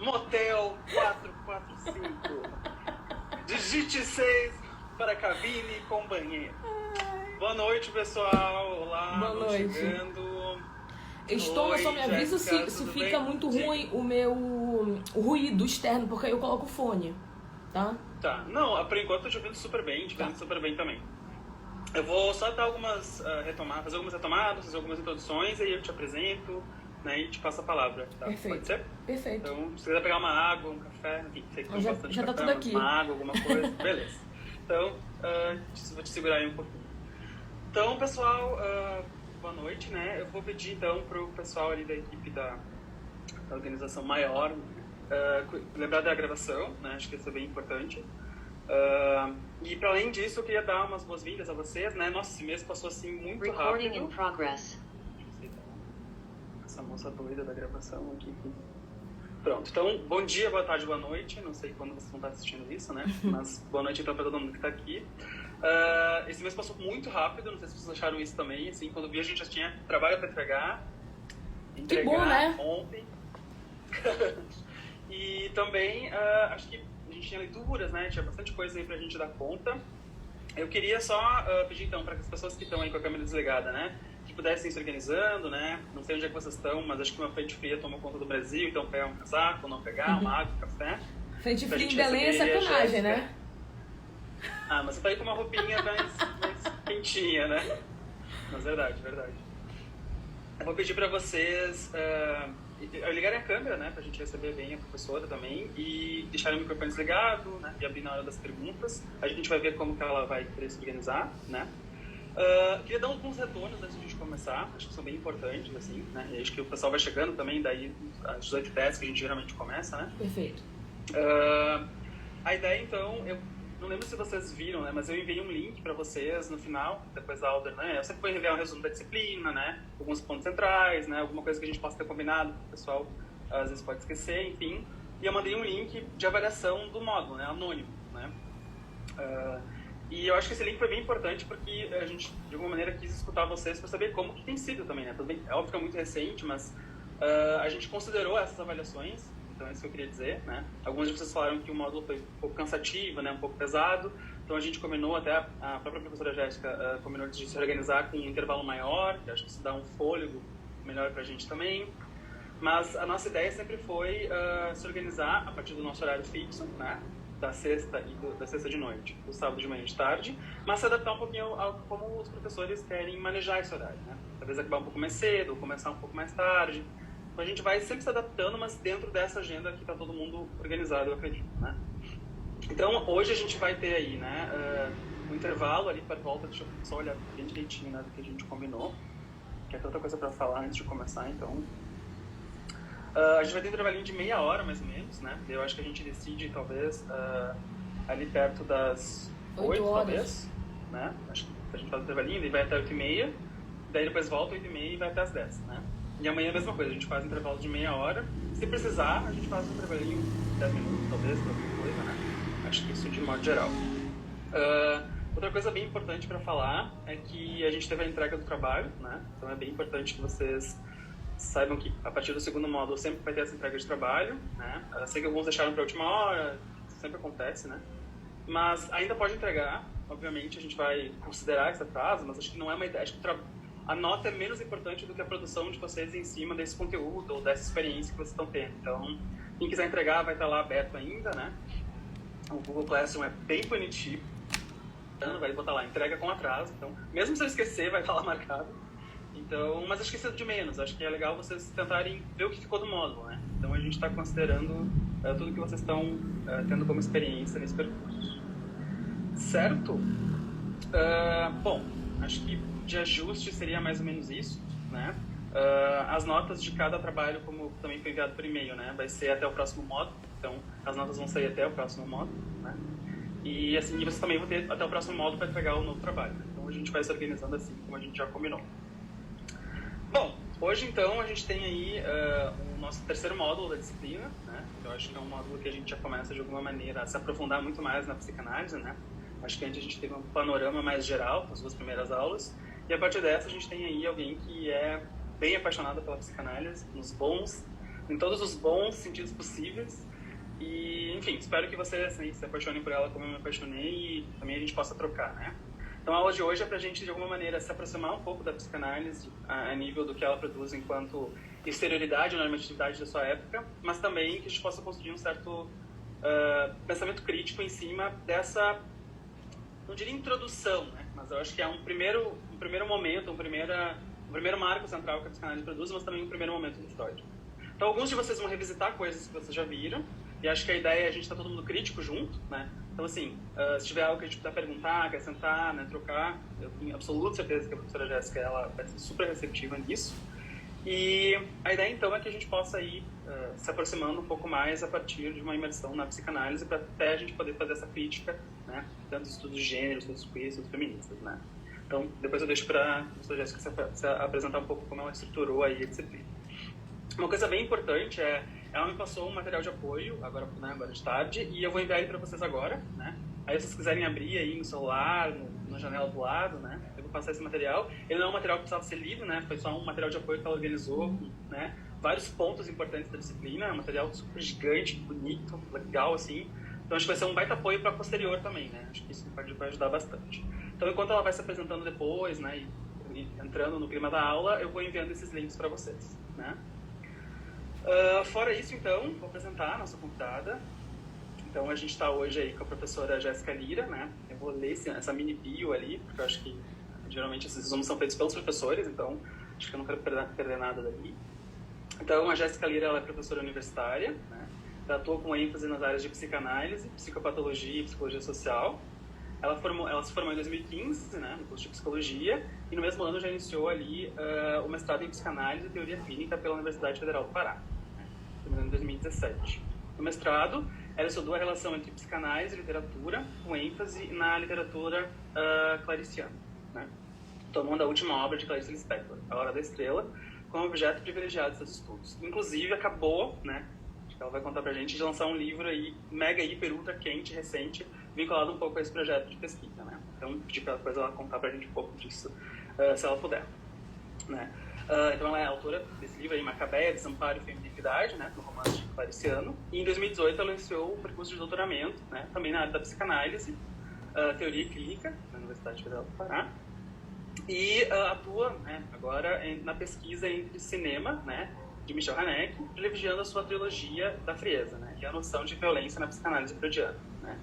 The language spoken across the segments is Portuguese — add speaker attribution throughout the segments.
Speaker 1: Motel 445. Digite 6 para cabine com banheiro. Boa noite, pessoal. Olá,
Speaker 2: boa noite.
Speaker 1: Chegando.
Speaker 2: Estou, só me avisa se fica
Speaker 1: bem?
Speaker 2: muito ruim o ruído externo, porque aí eu coloco o fone, tá?
Speaker 1: Tá, não, por enquanto eu tô te ouvindo super bem, te vendo super bem também. Eu vou só dar algumas fazer algumas retomadas, fazer algumas introduções, aí eu te apresento, né, e te passo a palavra, tá?
Speaker 2: Perfeito.
Speaker 1: Pode ser?
Speaker 2: Perfeito.
Speaker 1: Então, se quiser pegar uma água, um café, enfim, sei que tem bastante
Speaker 2: já tá
Speaker 1: café,
Speaker 2: tudo
Speaker 1: mas
Speaker 2: aqui.
Speaker 1: uma água, alguma coisa, beleza. Então, vou te segurar aí um pouquinho. Então, pessoal, boa noite, né? Eu vou pedir, então, pro pessoal ali da equipe da organização maior lembrar da gravação, né? Acho que isso é bem importante. E para além disso, eu queria dar umas boas-vindas a vocês, né? Nossa, esse mês passou assim muito rápido.
Speaker 3: In progress.
Speaker 1: Essa moça doida da gravação aqui. Pronto, então, bom dia, boa tarde, boa noite. Não sei quando vocês vão estar assistindo isso, né? Mas boa noite então para todo mundo que está aqui. Esse mês passou muito rápido, não sei se vocês acharam isso também. Assim, quando vi, a gente já tinha trabalho para entregar
Speaker 2: que bom, né?
Speaker 1: Ontem. E também, acho que a gente tinha leituras, né? Tinha bastante coisa aí pra gente dar conta. Eu queria só pedir, então, para as pessoas que estão aí com a câmera desligada, né? Que pudessem se organizando, né? Não sei onde é que vocês estão, mas acho que uma frente fria tomou conta do Brasil, então pegar um casaco, não pegar, uma água, um café.
Speaker 2: Frente fria em Belém é sacanagem, né?
Speaker 1: Ah, mas você tá aí com uma roupinha mais quentinha, né? Mas verdade. Eu vou pedir para vocês ligarem a câmera, né, pra gente receber bem a professora também, e deixarem o microfone desligado, né, e abrir na hora das perguntas. A gente vai ver como que ela vai querer se organizar, né. Queria dar alguns retornos antes de a gente começar, acho que são bem importantes, assim, né, e acho que o pessoal vai chegando também, daí às 18h10 que a gente geralmente começa, né.
Speaker 2: Perfeito.
Speaker 1: A ideia, então, eu não lembro se vocês viram, né, mas eu enviei um link para vocês no final, depois da aula, né, eu sempre vou enviar um resumo da disciplina, né, alguns pontos centrais, né, alguma coisa que a gente possa ter combinado, que o pessoal às vezes pode esquecer, enfim. E eu mandei um link de avaliação do módulo, né, anônimo, né. E eu acho que esse link foi bem importante porque a gente, de alguma maneira, quis escutar vocês para saber como que tem sido também, né, tudo bem, é óbvio que é muito recente, mas a gente considerou essas avaliações. Então é isso que eu queria dizer, né? Alguns de vocês falaram que o módulo foi um pouco cansativo, né? Um pouco pesado. Então a gente combinou, até a própria professora Jéssica combinou de se organizar com um intervalo maior, que acho que isso dá um fôlego melhor pra gente também. Mas a nossa ideia sempre foi se organizar a partir do nosso horário fixo, né? Da sexta da sexta de noite, do sábado de manhã e de tarde, mas se adaptar um pouquinho ao como os professores querem manejar esse horário, né? Talvez acabar um pouco mais cedo, ou começar um pouco mais tarde. Então a gente vai sempre se adaptando, mas dentro dessa agenda que está todo mundo organizado, eu acredito, né? Então, hoje a gente vai ter aí, né, um intervalo ali para volta, deixa eu só olhar bem direitinho, né, do que a gente combinou, que é tanta coisa para falar antes de começar, então. A gente vai ter um intervalinho de meia hora, mais ou menos, né? Eu acho que a gente decide, talvez, ali perto das 8, talvez, né? Acho que a gente faz o intervalinho, daí vai até 8h30, daí depois volta 8h30 e vai até as 10, né? E amanhã a mesma coisa, a gente faz um intervalo de meia hora. Se precisar, a gente faz um intervalinho de 10 minutos, talvez, para alguma coisa, né? Acho que isso de modo geral. Outra coisa bem importante para falar é que a gente teve a entrega do trabalho, né? Então é bem importante que vocês saibam que a partir do segundo módulo sempre vai ter essa entrega de trabalho, né? Sei que alguns deixaram para a última hora, isso sempre acontece, né? Mas ainda pode entregar, obviamente a gente vai considerar esse atraso, mas acho que não é uma ideia, acho que a nota é menos importante do que a produção de vocês em cima desse conteúdo ou dessa experiência que vocês estão tendo. Então, quem quiser entregar vai estar lá aberto ainda, né? O Google Classroom é bem punitivo, vai botar lá, entrega com atraso. Então, mesmo se eu esquecer, vai estar lá marcado. Então, mas acho que isso é de menos. Acho que é legal vocês tentarem ver o que ficou do módulo, né? Então, a gente está considerando tudo que vocês estão tendo como experiência nesse percurso. Certo? Bom, acho que de ajuste seria mais ou menos isso, né? As notas de cada trabalho, como também foi enviado por e-mail, né? Vai ser até o próximo módulo, então as notas vão sair até o próximo módulo, né? E assim, vocês também vão ter até o próximo módulo para entregar o novo trabalho, né? Então a gente vai se organizando assim, como a gente já combinou. Bom, hoje então a gente tem aí o nosso terceiro módulo da disciplina, né? Eu acho que é um módulo que a gente já começa de alguma maneira a se aprofundar muito mais na psicanálise, né? Acho que antes a gente teve um panorama mais geral nas duas primeiras aulas. E a partir dessa a gente tem aí alguém que é bem apaixonado pela psicanálise, nos bons em todos os bons sentidos possíveis. E, enfim, espero que vocês assim, se apaixonem por ela como eu me apaixonei e também a gente possa trocar, né? Então a aula de hoje é pra gente, de alguma maneira, se aproximar um pouco da psicanálise a nível do que ela produz enquanto exterioridade, normatividade da sua época, mas também que a gente possa construir um certo pensamento crítico em cima dessa, não diria introdução, né? Mas eu acho que é um primeiro momento, um primeiro marco central que a psicanálise produz, mas também um primeiro momento de Freud. Então alguns de vocês vão revisitar coisas que vocês já viram, e acho que a ideia é a gente estar todo mundo crítico junto, né? Então, assim, se tiver algo que a gente puder perguntar, acrescentar, né, trocar, eu tenho absoluta certeza que a professora Jéssica ela vai ser super receptiva nisso. E a ideia, então, é que a gente possa ir se aproximando um pouco mais a partir de uma imersão na psicanálise para até a gente poder fazer essa crítica, né, tanto dos estudos de gênero, estudos queer, estudos feministas, né? Então, depois eu deixo para a professora Jéssica se apresentar um pouco como ela estruturou aí a disciplina. Uma coisa bem importante ela me passou um material de apoio, agora de tarde, e eu vou enviar ele para vocês agora, né? Aí, se vocês quiserem abrir aí no celular, na janela do lado, né? Eu vou passar esse material. Ele não é um material que precisava ser lido, né? Foi só um material de apoio que ela organizou, né? Vários pontos importantes da disciplina, é um material super gigante, bonito, legal, assim. Então, acho que vai ser um baita apoio para posterior também, né? Acho que isso vai ajudar bastante. Então, enquanto ela vai se apresentando depois, né? E entrando no clima da aula, eu vou enviando esses links para vocês, né? Fora isso, então, vou apresentar a nossa convidada. Então, a gente está hoje aí com a professora Jéssica Lira, né? Eu vou ler essa mini bio ali, porque eu acho que geralmente esses resumos são feitos pelos professores, então acho que eu não quero perder nada dali. Então, a Jéssica Lira ela é professora universitária, né? Ela atua com ênfase nas áreas de psicanálise, psicopatologia e psicologia social. Ela se formou em 2015, né, no curso de psicologia, e no mesmo ano já iniciou ali o mestrado em psicanálise e teoria clínica pela Universidade Federal do Pará, né, terminando em 2017. No mestrado, ela estudou a relação entre psicanálise e literatura, com ênfase na literatura clariciana, né, tomando a última obra de Clarice Lispector, A Hora da Estrela, como objeto privilegiado de seus estudos. Inclusive, acabou, né, acho que ela vai contar pra gente, de lançar um livro aí, mega, hiper, ultra quente, recente, vinculado um pouco a esse projeto de pesquisa, né? Então, pedir para depois ela contar pra gente um pouco disso, se ela puder, né? Então, ela é autora desse livro aí, Macabeia, Desamparo e Feminilidade, né? No romance de Clariciano. E em 2018 ela iniciou o percurso de doutoramento, né? Também na área da psicanálise, teoria e clínica, na Universidade Federal do Pará. E atua, né, agora na pesquisa entre cinema, né? De Michel Haneke, privilegiando a sua trilogia da frieza, né? Que é a noção de violência na psicanálise freudiana, né?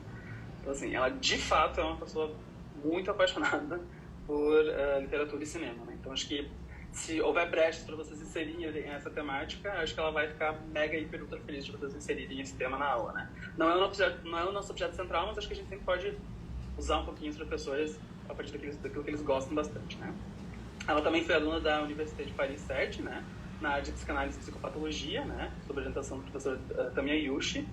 Speaker 1: Então, assim, ela de fato é uma pessoa muito apaixonada por literatura e cinema, né? Então, acho que se houver brechas para vocês inserirem essa temática, acho que ela vai ficar mega, hiper, ultra feliz de vocês inserirem esse tema na aula, né? Não é o nosso objeto central, mas acho que a gente sempre pode usar um pouquinho os professores a partir daquilo que eles gostam bastante, né? Ela também foi aluna da Université de Paris 7, né? Na área de psicanálise e psicopatologia, né? Sob a orientação do professor Tamiya Yushi,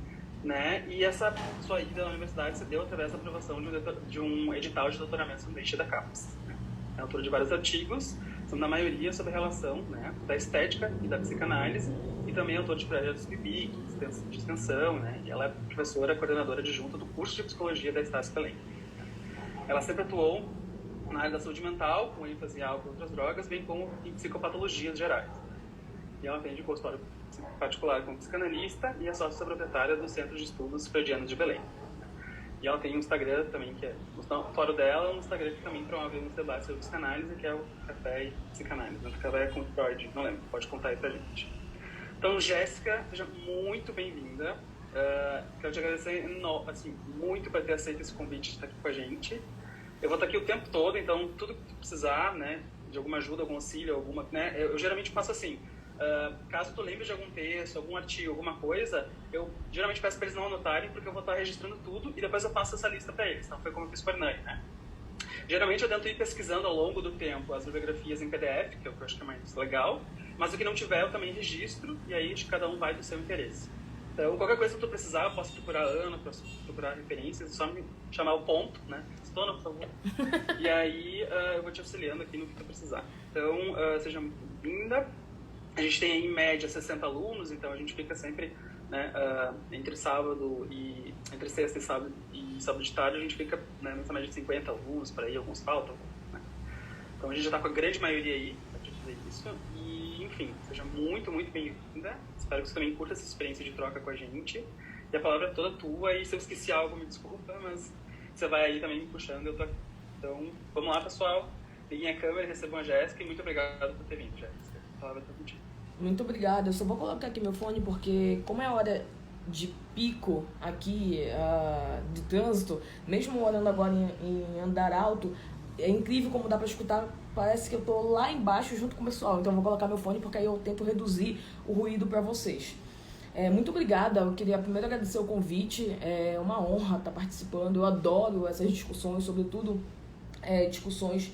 Speaker 1: né? E essa sua ida à universidade se deu através da aprovação de um edital de doutoramento sanduíche da CAPES, né? É autora de vários artigos, são na maioria sobre a relação, né, da estética e da psicanálise, e também é autora de projetos PIBIC, de extensão, né? E ela é professora coordenadora adjunta do curso de psicologia da Estácio Pelém. Ela sempre atuou na área da saúde mental, com ênfase em álcool e outras drogas, bem como em psicopatologias gerais. E ela atende consultório particular como psicanalista e é sócia proprietária do Centro de Estudos Freudianos de Belém. E ela tem um Instagram também, que é fora dela, um Instagram que também promove uns debates sobre psicanálise, que é o Café e Psicanálise. O Café é com Freud, não lembro, pode contar aí pra gente. Então, Jéssica, seja muito bem-vinda. Quero te agradecer assim, muito por ter aceito esse convite de estar aqui com a gente. Eu vou estar aqui o tempo todo, então tudo que tu precisar, né, de alguma ajuda, algum auxílio, alguma, né, eu geralmente faço assim. Caso tu lembre de algum texto, algum artigo, alguma coisa, eu geralmente peço para eles não anotarem, porque eu vou estar registrando tudo e depois eu passo essa lista para eles. Então foi como eu fiz com a Hernani, né? Geralmente eu tento ir pesquisando ao longo do tempo as bibliografias em PDF, que é o que eu acho que é mais legal, mas o que não tiver eu também registro, e aí cada um vai do seu interesse. Então, qualquer coisa que tu precisar, eu posso procurar a Ana, posso procurar referências, é só me chamar o ponto, né? Estona, por favor. E aí eu vou te auxiliando aqui no que tu precisar. Então, seja bem-vinda. A gente tem, em média, 60 alunos, então a gente fica sempre, né, entre sexta e sábado de tarde, a gente fica, né, nessa média de 50 alunos, por aí, alguns faltam, né? Então a gente já está com a grande maioria aí, para fazer isso. E, enfim, seja muito, muito bem-vinda. Espero que você também curta essa experiência de troca com a gente. E a palavra é toda tua, e se eu esqueci algo, me desculpa, mas você vai aí também me puxando, eu tô aqui. Então, vamos lá, pessoal. Liguem a câmera, recebam a Jéssica, e muito obrigado por ter vindo, Jéssica. A palavra tá contigo.
Speaker 2: Muito obrigada. Eu só vou colocar aqui meu fone porque, como é hora de pico aqui de trânsito, mesmo morando agora em andar alto, é incrível como dá pra escutar. Parece que eu tô lá embaixo junto com o pessoal. Então eu vou colocar meu fone porque aí eu tento reduzir o ruído para vocês. Muito obrigada. Eu queria primeiro agradecer o convite. É uma honra estar participando. Eu adoro essas discussões, sobretudo discussões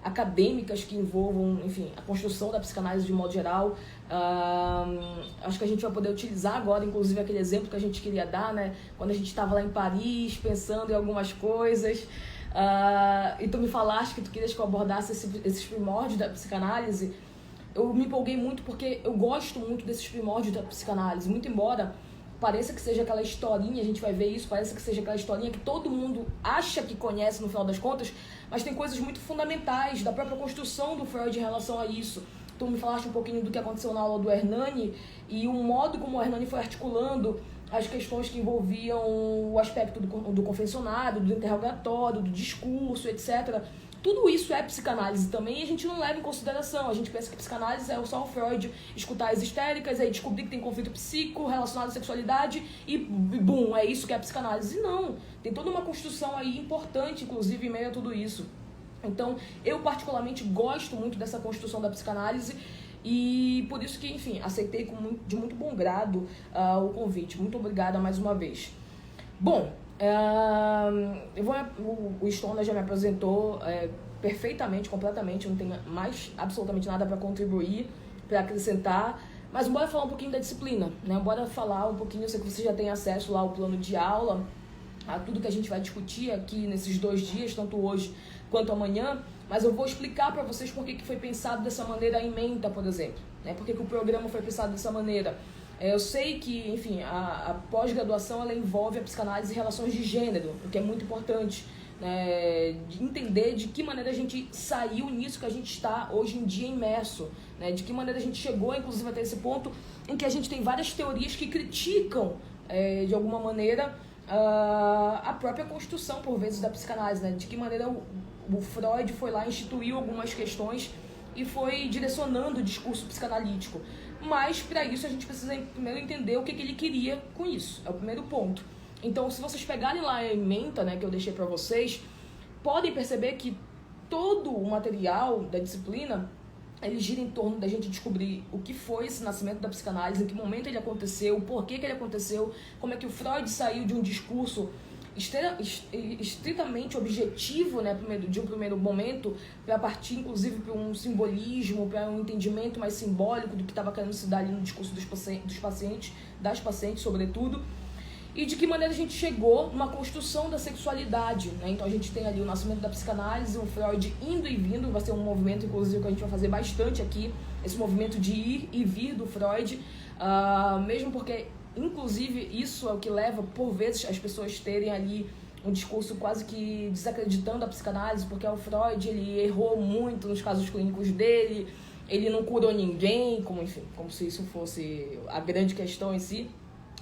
Speaker 2: acadêmicas que envolvam, enfim, a construção da psicanálise de modo geral. Acho que a gente vai poder utilizar agora, inclusive, aquele exemplo que a gente queria dar, né? Quando a gente estava lá em Paris, pensando em algumas coisas, e tu me falaste que tu querias que eu abordasse esses primórdios da psicanálise. Eu me empolguei muito porque eu gosto muito desses primórdios da psicanálise, muito embora pareça que seja aquela historinha, a gente vai ver isso, parece que seja aquela historinha que todo mundo acha que conhece no final das contas, mas tem coisas muito fundamentais da própria construção do Freud em relação a isso. Tu me falaste um pouquinho do que aconteceu na aula do Hernani e o modo como o Hernani foi articulando as questões que envolviam o aspecto do confessionário, do interrogatório, do discurso, etc. Tudo isso é psicanálise também e a gente não leva em consideração. A gente pensa que psicanálise é só o Freud escutar as histéricas, aí descobrir que tem conflito psíquico relacionado à sexualidade e bum, é isso que é a psicanálise. Não, tem toda uma construção aí importante, inclusive, em meio a tudo isso. Então, eu particularmente gosto muito dessa construção da psicanálise e por isso que, enfim, aceitei de muito bom grado o convite. Muito obrigada mais uma vez. Bom, o Stoner já me apresentou perfeitamente, completamente, não tem mais absolutamente nada para contribuir, para acrescentar, mas bora falar um pouquinho da disciplina, né? Bora falar um pouquinho, eu sei que você já tem acesso lá ao plano de aula, a tudo que a gente vai discutir aqui nesses 2 dias, tanto hoje quanto amanhã, mas eu vou explicar para vocês por que foi pensado dessa maneira em Menta, por exemplo, né? Por que o programa foi pensado dessa maneira. Eu sei que, enfim, a pós-graduação ela envolve a psicanálise e relações de gênero, o que é muito importante, né, de entender de que maneira a gente saiu nisso que a gente está hoje em dia imerso, né, de que maneira a gente chegou, inclusive, até esse ponto em que a gente tem várias teorias que criticam, de alguma maneira, a própria construção, por vezes, da psicanálise, né, de que maneira o Freud foi lá, instituiu algumas questões e foi direcionando o discurso psicanalítico. Mas, para isso, a gente precisa primeiro entender o que ele queria com isso. É o primeiro ponto. Então, se vocês pegarem lá a ementa, né, que eu deixei para vocês, podem perceber que todo o material da disciplina, ele gira em torno da gente descobrir o que foi esse nascimento da psicanálise, em que momento ele aconteceu, por que ele aconteceu, como é que o Freud saiu de um discurso estritamente objetivo, né, de um primeiro momento, para partir, inclusive, para um simbolismo, para um entendimento mais simbólico do que estava querendo se dar ali no discurso dos pacientes, das pacientes, sobretudo, e de que maneira a gente chegou numa construção da sexualidade, né? Então a gente tem ali o nascimento da psicanálise, o Freud indo e vindo, vai ser um movimento, inclusive, que a gente vai fazer bastante aqui, esse movimento de ir e vir do Freud, mesmo porque inclusive, isso é o que leva, por vezes, as pessoas terem ali um discurso quase que desacreditando a psicanálise, porque o Freud, ele errou muito nos casos clínicos dele, ele não curou ninguém, como se isso fosse a grande questão em si.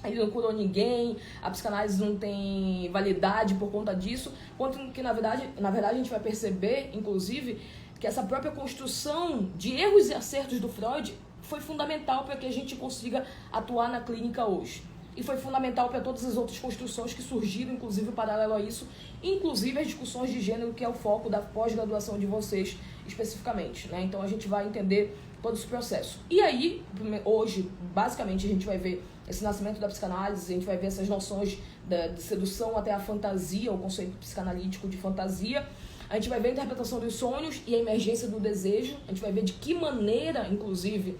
Speaker 2: Ele não curou ninguém, a psicanálise não tem validade por conta disso, quanto que, na verdade, a gente vai perceber, inclusive, que essa própria construção de erros e acertos do Freud foi fundamental para que a gente consiga atuar na clínica hoje. E foi fundamental para todas as outras construções que surgiram, inclusive, paralelo a isso, inclusive as discussões de gênero, que é o foco da pós-graduação de vocês, especificamente, né? Então, a gente vai entender todo esse processo. E aí, hoje, basicamente, a gente vai ver esse nascimento da psicanálise, a gente vai ver essas noções de sedução até a fantasia, o conceito psicanalítico de fantasia. A gente vai ver a interpretação dos sonhos e a emergência do desejo. A gente vai ver de que maneira, inclusive,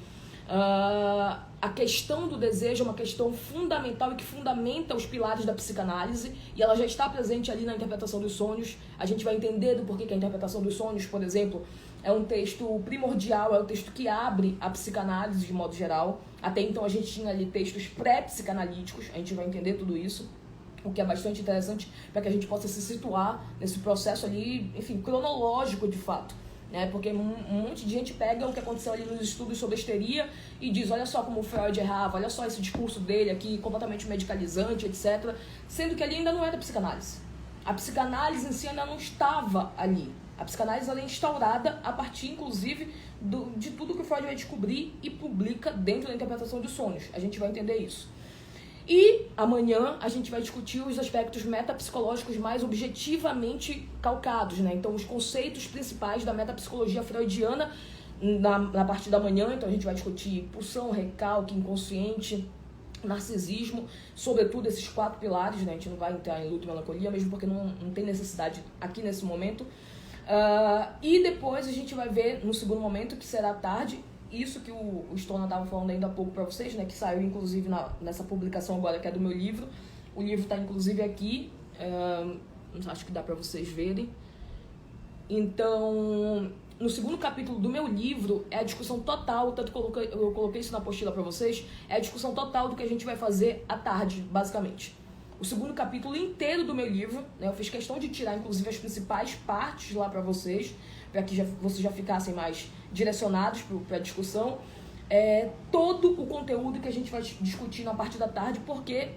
Speaker 2: a questão do desejo é uma questão fundamental e que fundamenta os pilares da psicanálise, e ela já está presente ali na interpretação dos sonhos. A gente vai entender do porquê que a interpretação dos sonhos, por exemplo, é um texto primordial, é o texto que abre a psicanálise de modo geral. Até então a gente tinha ali textos pré-psicanalíticos, a gente vai entender tudo isso, o que é bastante interessante para que a gente possa se situar nesse processo ali, enfim, cronológico de fato, né? Porque um monte de gente pega o que aconteceu ali nos estudos sobre histeria e diz, olha só como o Freud errava, olha só esse discurso dele aqui, completamente medicalizante, etc. Sendo que ali ainda não era psicanálise. A psicanálise em si ainda não estava ali. A psicanálise ela é instaurada a partir, inclusive, de tudo que o Freud vai descobrir e publica dentro da interpretação dos sonhos. A gente vai entender isso. E amanhã a gente vai discutir os aspectos metapsicológicos mais objetivamente calcados, né? Então, os conceitos principais da metapsicologia freudiana na parte da manhã. Então, a gente vai discutir pulsão, recalque, inconsciente, narcisismo, sobretudo esses 4 pilares, né? A gente não vai entrar em luto e melancolia, mesmo porque não tem necessidade aqui nesse momento. E depois a gente vai ver no segundo momento, que será tarde, isso que o Stona estava falando ainda há pouco para vocês, né, que saiu inclusive nessa publicação agora, que é do meu livro. O livro está inclusive aqui, acho que dá para vocês verem. Então, no segundo capítulo do meu livro, é a discussão total, tanto que eu coloquei isso na apostila para vocês, é a discussão total do que a gente vai fazer à tarde, basicamente. O segundo capítulo inteiro do meu livro, né, eu fiz questão de tirar, inclusive, as principais partes lá para vocês, para que vocês já ficassem mais direcionados para a discussão. Todo o conteúdo que a gente vai discutir na parte da tarde, porque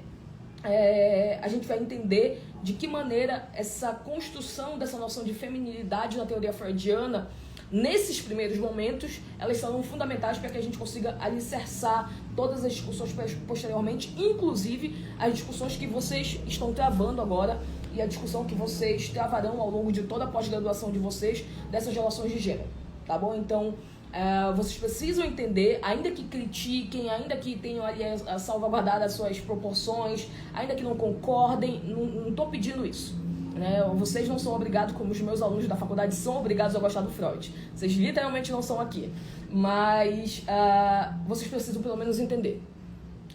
Speaker 2: a gente vai entender de que maneira essa construção dessa noção de feminilidade na teoria freudiana, nesses primeiros momentos, elas são fundamentais para que a gente consiga alicerçar todas as discussões posteriormente, inclusive as discussões que vocês estão travando agora e a discussão que vocês travarão ao longo de toda a pós-graduação de vocês dessas relações de gênero, tá bom? Então, vocês precisam entender, ainda que critiquem, ainda que tenham ali a salvaguardar as suas proporções, ainda que não concordem, não estou pedindo isso. Né? Vocês não são obrigados, como os meus alunos da faculdade são obrigados a gostar do Freud. Vocês literalmente não são aqui. Mas vocês precisam pelo menos entender.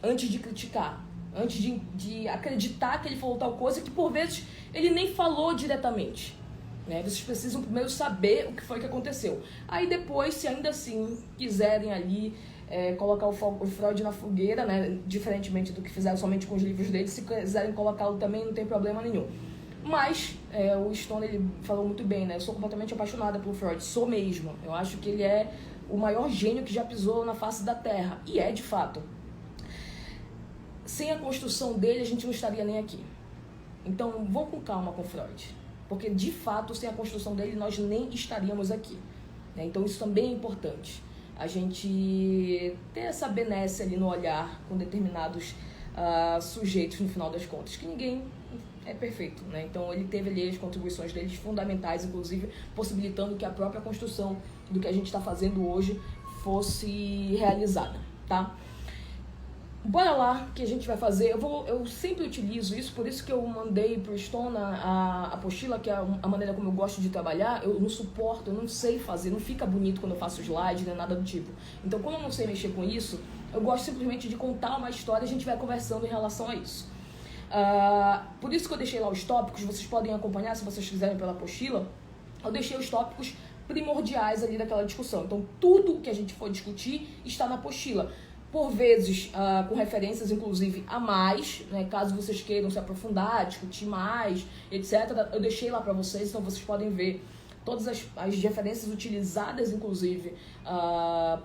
Speaker 2: Antes de criticar, antes de acreditar que ele falou tal coisa que por vezes ele nem falou diretamente. Né? Vocês precisam primeiro saber o que foi que aconteceu. Aí depois, se ainda assim quiserem ali colocar o Freud na fogueira, né? Diferentemente do que fizeram somente com os livros dele, se quiserem colocá-lo também, não tem problema nenhum. Mas o Stone, ele falou muito bem, né? Eu sou completamente apaixonada pelo Freud, sou mesmo. Eu acho que ele é o maior gênio que já pisou na face da Terra. E de fato. Sem a construção dele, a gente não estaria nem aqui. Então, vou com calma com o Freud. Porque, de fato, sem a construção dele, nós nem estaríamos aqui. Né? Então, isso também é importante. A gente ter essa benesse ali no olhar com determinados sujeitos, no final das contas, que ninguém é perfeito, né? Então ele teve ali as contribuições deles fundamentais, inclusive possibilitando que a própria construção do que a gente está fazendo hoje fosse realizada, tá? Bora lá, que a gente vai fazer. Eu sempre utilizo isso, por isso que eu mandei pro Stone a apostila, que é a maneira como eu gosto de trabalhar. Eu não suporto, eu não sei fazer, não fica bonito quando eu faço slide, nem nada do tipo. Então, como eu não sei mexer com isso, eu gosto simplesmente de contar uma história e a gente vai conversando em relação a isso. Por isso que eu deixei lá os tópicos, vocês podem acompanhar se vocês quiserem pela apostila. Eu deixei os tópicos primordiais ali daquela discussão. Então, tudo que a gente for discutir está na apostila. Por vezes, com referências, inclusive, a mais, né? Caso vocês queiram se aprofundar, discutir mais, etc. Eu deixei lá para vocês, então vocês podem ver todas as referências utilizadas, inclusive,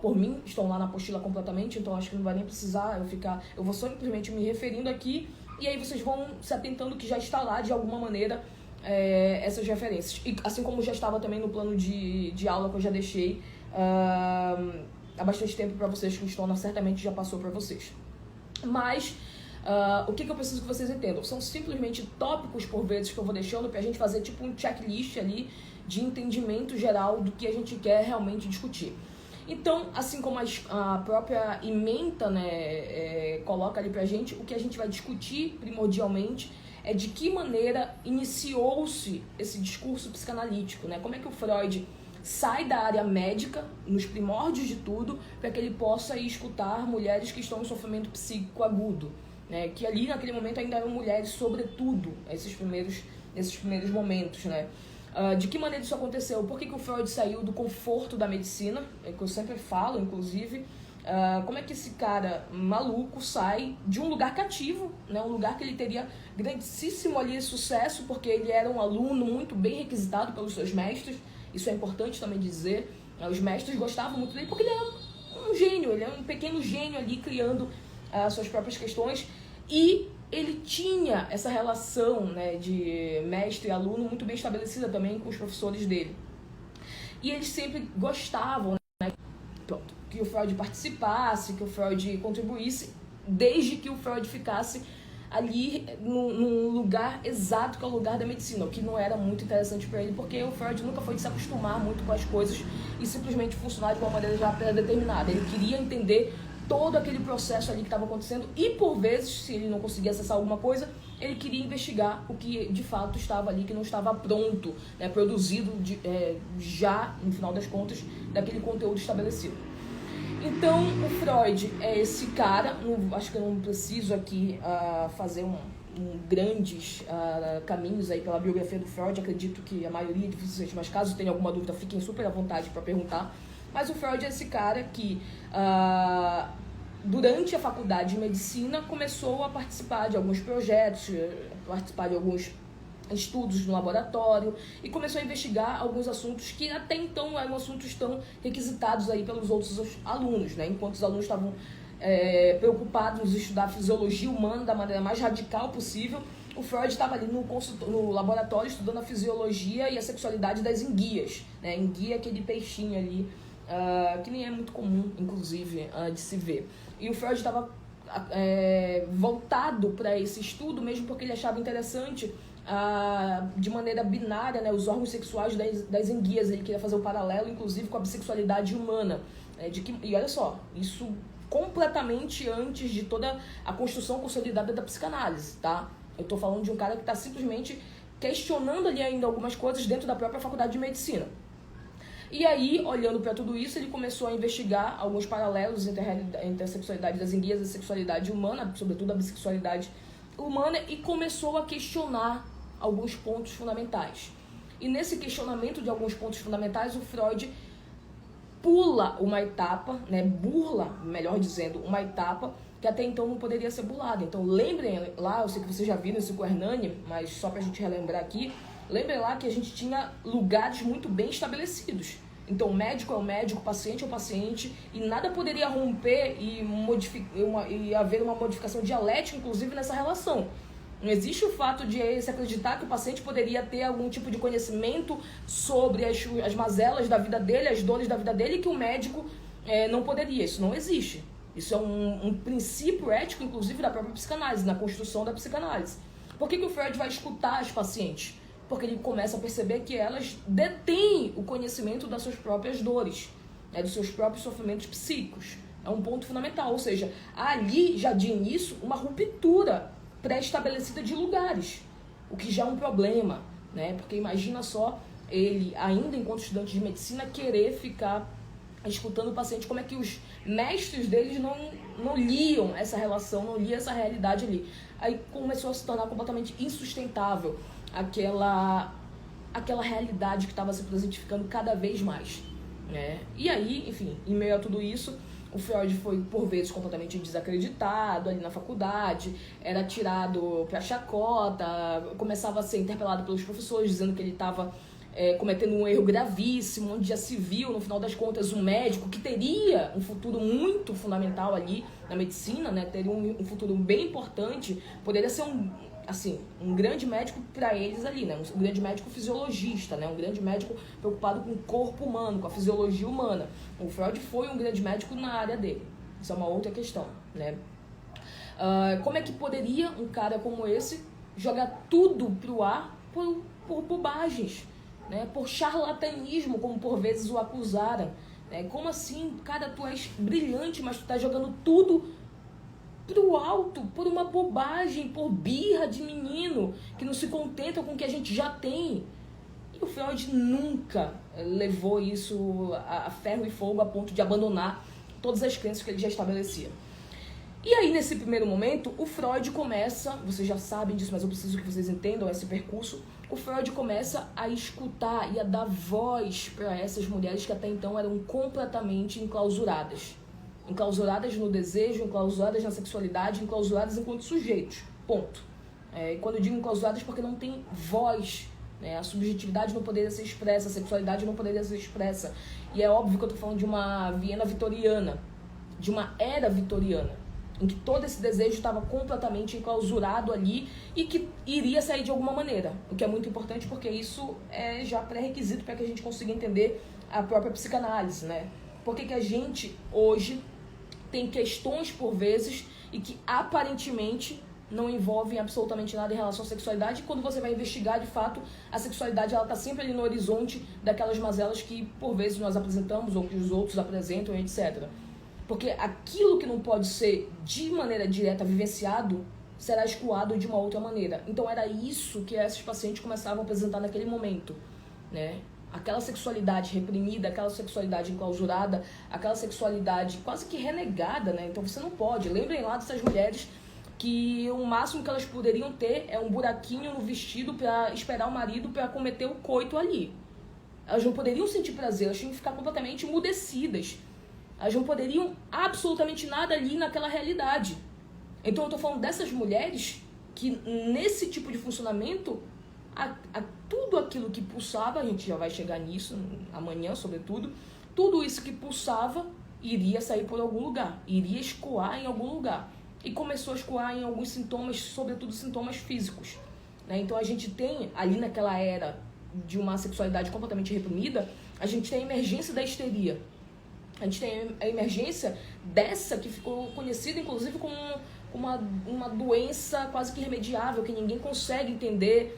Speaker 2: por mim, estão lá na apostila completamente, então acho que não vai nem precisar eu vou simplesmente me referindo aqui, e aí vocês vão se atentando que já está lá, de alguma maneira, essas referências. E assim como já estava também no plano de aula que eu já deixei há bastante tempo para vocês, que o Stona certamente já passou para vocês. Mas o que eu preciso que vocês entendam? São simplesmente tópicos, por vezes, que eu vou deixando para a gente fazer tipo um checklist ali de entendimento geral do que a gente quer realmente discutir. Então, assim como a própria ementa, né, coloca ali pra gente, o que a gente vai discutir primordialmente é de que maneira iniciou-se esse discurso psicanalítico, né? Como é que o Freud sai da área médica, nos primórdios de tudo, para que ele possa ir escutar mulheres que estão em sofrimento psíquico agudo, né? Que ali naquele momento ainda eram mulheres, sobretudo, esses primeiros momentos, né? De que maneira isso aconteceu? Por que o Freud saiu do conforto da medicina? É que eu sempre falo, inclusive. Como é que esse cara maluco sai de um lugar cativo, né? Um lugar que ele teria grandíssimo ali sucesso, porque ele era um aluno muito bem requisitado pelos seus mestres. Isso é importante também dizer. Os mestres gostavam muito dele porque ele era um gênio, ele era um pequeno gênio ali criando as suas próprias questões, e ele tinha essa relação, né, de mestre e aluno muito bem estabelecida também com os professores dele. E eles sempre gostavam, né, que o Freud participasse, que o Freud contribuísse, desde que o Freud ficasse ali num lugar exato, que é o lugar da medicina, o que não era muito interessante para ele, porque o Freud nunca foi de se acostumar muito com as coisas e simplesmente funcionar de uma maneira já pré-determinada. Ele queria entender todo aquele processo ali que estava acontecendo e, por vezes, se ele não conseguia acessar alguma coisa, ele queria investigar o que de fato estava ali, que não estava pronto, né, produzido já, no final das contas, daquele conteúdo estabelecido. Então, o Freud é esse cara, acho que eu não preciso aqui fazer grandes caminhos aí pela biografia do Freud, acredito que a maioria de vocês, mas caso tenha alguma dúvida, fiquem super à vontade para perguntar. Mas o Freud é esse cara que, durante a faculdade de medicina, começou a participar de alguns projetos, participar de alguns estudos no laboratório, e começou a investigar alguns assuntos que até então eram assuntos tão requisitados aí pelos outros alunos, né? Enquanto os alunos estavam preocupados em estudar a fisiologia humana da maneira mais radical possível, o Freud estava ali no laboratório estudando a fisiologia e a sexualidade das enguias, né? Enguia é aquele peixinho ali, que nem é muito comum, inclusive, de se ver. E o Freud estava voltado para esse estudo, mesmo porque ele achava interessante de maneira binária, né, os órgãos sexuais das enguias. Ele queria fazer um paralelo, inclusive, com a bissexualidade humana. E olha só, isso completamente antes de toda a construção consolidada da psicanálise, tá? Eu tô falando de um cara que está simplesmente questionando ali ainda algumas coisas dentro da própria faculdade de medicina. E aí, olhando para tudo isso, ele começou a investigar alguns paralelos entre a sexualidade das enguias e a sexualidade humana, sobretudo a bissexualidade humana, e começou a questionar alguns pontos fundamentais. E nesse questionamento de alguns pontos fundamentais, o Freud pula uma etapa, né, burla, melhor dizendo, uma etapa que até então não poderia ser burlada. Então lembrem lá, eu sei que vocês já viram esse Hernani, mas só pra gente relembrar aqui, lembrem lá que a gente tinha lugares muito bem estabelecidos. Então o médico é o médico, o paciente é o paciente, e nada poderia romper e haver uma modificação dialética, inclusive, nessa relação. Não existe o fato de se acreditar que o paciente poderia ter algum tipo de conhecimento sobre as mazelas da vida dele, as dores da vida dele, e que o médico não poderia. Isso não existe. Isso é um princípio ético, inclusive, da própria psicanálise, na construção da psicanálise. Por que o Freud vai escutar as pacientes? Porque ele começa a perceber que elas detêm o conhecimento das suas próprias dores, né, dos seus próprios sofrimentos psíquicos. É um ponto fundamental. Ou seja, há ali, já de início, uma ruptura pré-estabelecida de lugares, o que já é um problema, né? Porque imagina só ele, ainda enquanto estudante de medicina, querer ficar escutando o paciente, como é que os mestres deles não liam essa relação, não liam essa realidade ali. Aí começou a se tornar completamente insustentável aquela realidade que estava se presentificando cada vez mais, né? E aí, enfim, em meio a tudo isso, o Freud foi, por vezes, completamente desacreditado ali na faculdade, era tirado pra chacota, começava a ser interpelado pelos professores, dizendo que ele estava cometendo um erro gravíssimo, onde já se viu, no final das contas, um médico que teria um futuro muito fundamental ali na medicina, né? Teria um futuro bem importante, poderia ser um grande médico para eles ali, né? Um grande médico fisiologista, né? Um grande médico preocupado com o corpo humano, com a fisiologia humana. O Freud foi um grande médico na área dele. Isso é uma outra questão, né? Como é que poderia um cara como esse jogar tudo pro ar por bobagens, né? Por charlatanismo, como por vezes o acusaram, né? Como assim, cara, tu és brilhante, mas tu tá jogando tudo pro alto, por uma bobagem, por birra de menino que não se contenta com o que a gente já tem. E o Freud nunca levou isso a ferro e fogo a ponto de abandonar todas as crenças que ele já estabelecia. E aí, nesse primeiro momento, o Freud começa, vocês já sabem disso, mas eu preciso que vocês entendam esse percurso, o Freud começa a escutar e a dar voz para essas mulheres que até então eram completamente enclausuradas no desejo, enclausuradas na sexualidade, enclausuradas enquanto sujeitos, ponto. E quando eu digo enclausuradas, porque não tem voz né? A subjetividade não poderia ser expressa, a sexualidade não poderia ser expressa. E é óbvio que eu tô falando de uma Viena vitoriana, de uma era vitoriana, em que todo esse desejo estava completamente enclausurado ali e que iria sair de alguma maneira. O que é muito importante porque isso é já pré-requisito para que a gente consiga entender a própria psicanálise, né? Por que a gente hoje tem questões por vezes e que aparentemente não envolvem absolutamente nada em relação à sexualidade, e quando você vai investigar, de fato, a sexualidade ela está sempre ali no horizonte daquelas mazelas que por vezes nós apresentamos ou que os outros apresentam, etc. Porque aquilo que não pode ser de maneira direta vivenciado será escoado de uma outra maneira. Então era isso que esses pacientes começavam a apresentar naquele momento, né? Aquela sexualidade reprimida, aquela sexualidade enclausurada, aquela sexualidade quase que renegada, né? Então você não pode. Lembrem lá dessas mulheres que o máximo que elas poderiam ter é um buraquinho no vestido para esperar o marido para cometer o coito ali. Elas não poderiam sentir prazer, elas tinham que ficar completamente emudecidas. Elas não poderiam absolutamente nada ali naquela realidade. Então eu tô falando dessas mulheres que nesse tipo de funcionamento, tudo aquilo que pulsava, a gente já vai chegar nisso amanhã, sobretudo, tudo isso que pulsava iria sair por algum lugar, iria escoar em algum lugar. E começou a escoar em alguns sintomas, sobretudo sintomas físicos, né? Então a gente tem, ali naquela era de uma sexualidade completamente reprimida, a gente tem a emergência da histeria. A gente tem a emergência dessa que ficou conhecida, inclusive, como uma doença quase que irremediável, que ninguém consegue entender.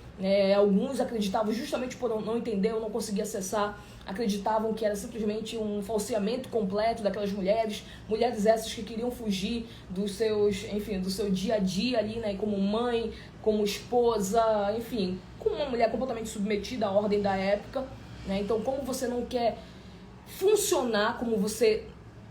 Speaker 2: Alguns acreditavam, justamente por não entender ou não conseguir acessar, acreditavam que era simplesmente um falseamento completo daquelas mulheres essas que queriam fugir do seu dia a dia ali, né, como mãe, como esposa, enfim, como uma mulher completamente submetida à ordem da época, né? Então, como você não quer funcionar como você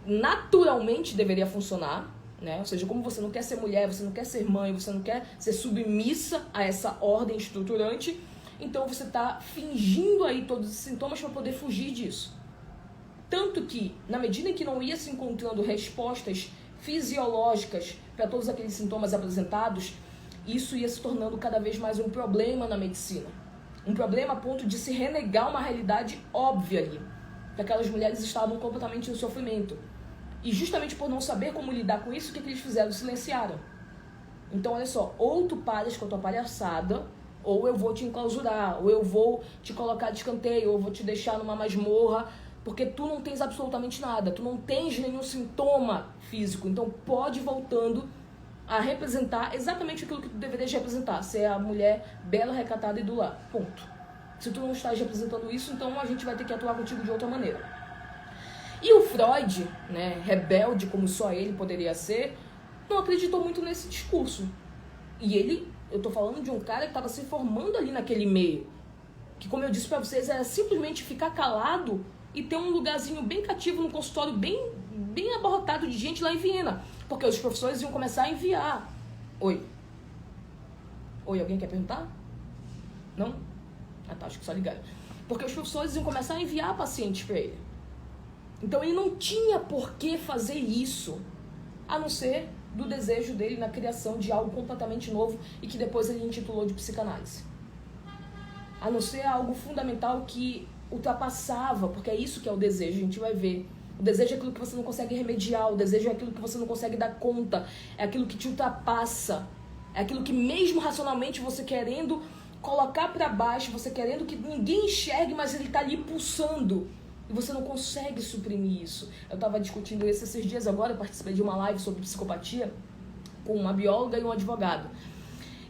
Speaker 2: naturalmente deveria funcionar, né? Ou seja, como você não quer ser mulher, você não quer ser mãe, você não quer ser submissa a essa ordem estruturante, então você está fingindo aí todos os sintomas para poder fugir disso. Tanto que, na medida em que não ia se encontrando respostas fisiológicas para todos aqueles sintomas apresentados, isso ia se tornando cada vez mais um problema na medicina. Um problema a ponto de se renegar uma realidade óbvia ali. Que aquelas mulheres estavam completamente em sofrimento. E justamente por não saber como lidar com isso, o que eles fizeram? Silenciaram. Então, olha só, ou tu paras com a tua palhaçada, ou eu vou te enclausurar, ou eu vou te colocar de escanteio, ou eu vou te deixar numa masmorra, porque tu não tens absolutamente nada, tu não tens nenhum sintoma físico. Então, pode ir voltando a representar exatamente aquilo que tu deverias representar, ser a mulher bela, recatada e do lar. Ponto. Se tu não estás representando isso, então a gente vai ter que atuar contigo de outra maneira. E o Freud, né, rebelde como só ele poderia ser, não acreditou muito nesse discurso. E ele, eu tô falando de um cara que estava se formando ali naquele meio. Que, como eu disse pra vocês, era simplesmente ficar calado e ter um lugarzinho bem cativo no consultório, bem abarrotado de gente lá em Viena. Porque os professores iam começar a enviar. Oi, alguém quer perguntar? Não? Ah tá, acho que só ligaram. Porque os professores iam começar a enviar pacientes para ele. Então ele não tinha por que fazer isso, a não ser do desejo dele na criação de algo completamente novo e que depois ele intitulou de psicanálise. A não ser algo fundamental que ultrapassava, porque é isso que é o desejo, a gente vai ver. O desejo é aquilo que você não consegue remediar, o desejo é aquilo que você não consegue dar conta, é aquilo que te ultrapassa, é aquilo que mesmo racionalmente você querendo colocar para baixo, você querendo que ninguém enxergue, mas ele tá ali pulsando. E você não consegue suprimir isso. Eu estava discutindo isso esses dias agora, eu participei de uma live sobre psicopatia com uma bióloga e um advogado.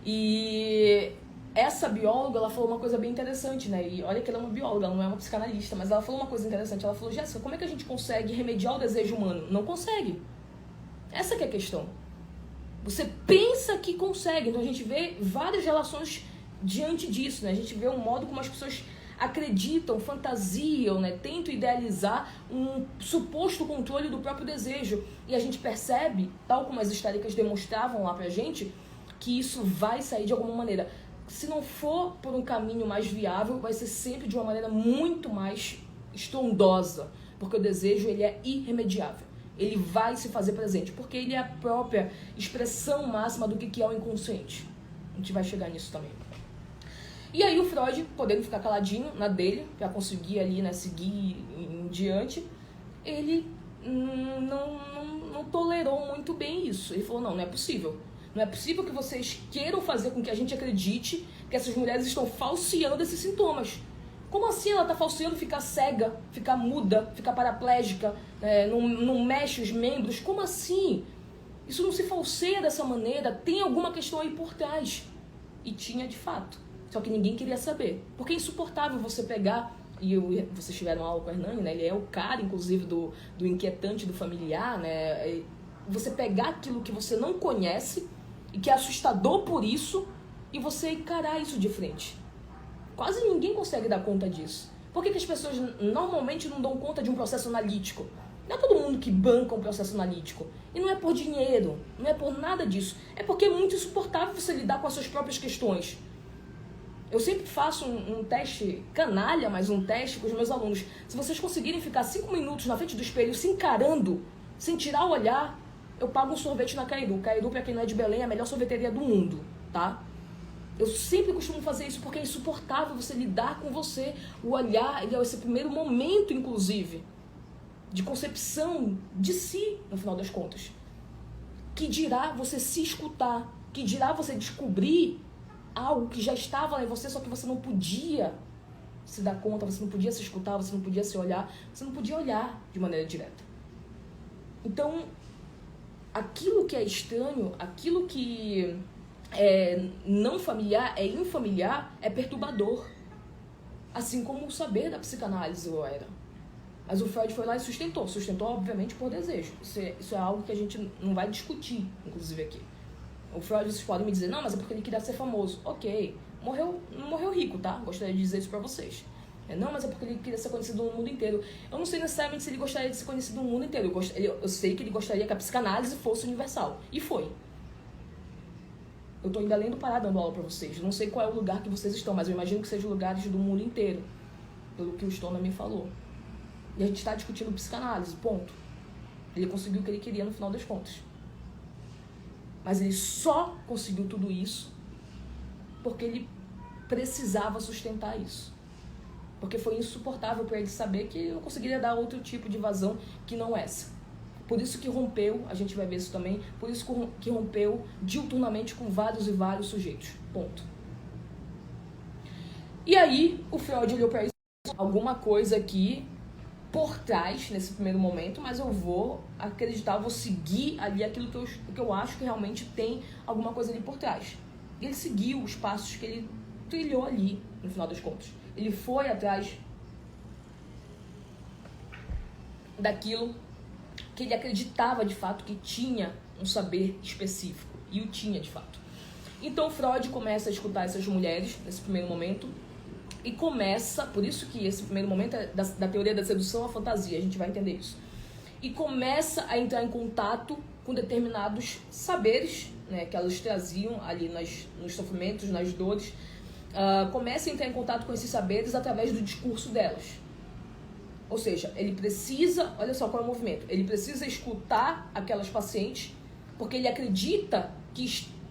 Speaker 2: E essa bióloga, ela falou uma coisa bem interessante, né? E olha que ela é uma bióloga, ela não é uma psicanalista, mas ela falou uma coisa interessante. Ela falou, Jéssica, como é que a gente consegue remediar o desejo humano? Não consegue. Essa que é a questão. Você pensa que consegue. Então a gente vê várias relações diante disso, né? A gente vê um modo como as pessoas acreditam, fantasiam, né? Tentam idealizar um suposto controle do próprio desejo. E a gente percebe, tal como as histéricas demonstravam lá pra gente, que isso vai sair de alguma maneira. Se não for por um caminho mais viável, vai ser sempre de uma maneira muito mais estrondosa. Porque o desejo, ele é irremediável. Ele vai se fazer presente, porque ele é a própria expressão máxima do que é o inconsciente. A gente vai chegar nisso também. E aí o Freud, podendo ficar caladinho na dele, pra conseguir ali, né, seguir em diante, ele não tolerou muito bem isso. Ele falou, não é possível. Não é possível que vocês queiram fazer com que a gente acredite que essas mulheres estão falseando esses sintomas. Como assim ela está falseando ficar cega, ficar muda, ficar paraplégica, não mexe os membros? Como assim? Isso não se falseia dessa maneira, tem alguma questão aí por trás. E tinha de fato. Só que ninguém queria saber. Porque é insuportável você pegar, e vocês tiveram aula com o Hernani, né? Ele é o cara, inclusive, do inquietante do familiar, né? Você pegar aquilo que você não conhece e que é assustador por isso, e você encarar isso de frente. Quase ninguém consegue dar conta disso. Por que as pessoas normalmente não dão conta de um processo analítico? Não é todo mundo que banca um processo analítico. E não é por dinheiro, não é por nada disso. É porque é muito insuportável você lidar com as suas próprias questões. Eu sempre faço um teste canalha, mas um teste com os meus alunos. Se vocês conseguirem ficar 5 minutos na frente do espelho se encarando, sem tirar o olhar, eu pago um sorvete na Cairu. Cairu, pra quem não é de Belém, é a melhor sorveteria do mundo, tá? Eu sempre costumo fazer isso porque é insuportável você lidar com você. O olhar, ele é esse primeiro momento, inclusive, de concepção de si, no final das contas. Que dirá você se escutar, que dirá você descobrir algo que já estava em você, só que você não podia se dar conta, você não podia se escutar, você não podia se olhar, você não podia olhar de maneira direta. Então, aquilo que é estranho, aquilo que é não familiar, é infamiliar, é perturbador. Assim como o saber da psicanálise o era. Mas o Freud foi lá e sustentou, obviamente por desejo. Isso é algo que a gente não vai discutir, inclusive aqui. O Freud, vocês podem me dizer, não, mas é porque ele queria ser famoso. Ok, não morreu rico, tá? Gostaria de dizer isso pra vocês. Não, mas é porque ele queria ser conhecido no mundo inteiro. Eu não sei necessariamente se ele gostaria de ser conhecido no mundo inteiro. Eu sei que ele gostaria que a psicanálise fosse universal. E foi. Eu tô ainda além do Pará dando aula pra vocês. Eu não sei qual é o lugar que vocês estão, mas eu imagino que sejam lugares do mundo inteiro. Pelo que o Stoner me falou. E a gente tá discutindo psicanálise, ponto. Ele conseguiu o que ele queria no final das contas. Mas ele só conseguiu tudo isso porque ele precisava sustentar isso. Porque foi insuportável para ele saber que ele não conseguiria dar outro tipo de vazão que não essa. Por isso que rompeu, a gente vai ver isso também, por isso que rompeu diuturnamente com vários e vários sujeitos. Ponto. E aí, o Freud olhou para isso, alguma coisa aqui por trás, nesse primeiro momento, mas eu vou acreditar, eu vou seguir ali aquilo que eu acho que realmente tem alguma coisa ali por trás. E ele seguiu os passos que ele trilhou ali, no final das contas. Ele foi atrás daquilo que ele acreditava de fato que tinha um saber específico. E o tinha de fato. Então Freud começa a escutar essas mulheres nesse primeiro momento. E começa, por isso que esse primeiro momento é da teoria da sedução à fantasia, a gente vai entender isso. E começa a entrar em contato com determinados saberes, né, que elas traziam ali nos sofrimentos, nas dores. Começa a entrar em contato com esses saberes através do discurso delas. Ou seja, ele precisa, olha só qual é o movimento, ele precisa escutar aquelas pacientes, porque ele acredita que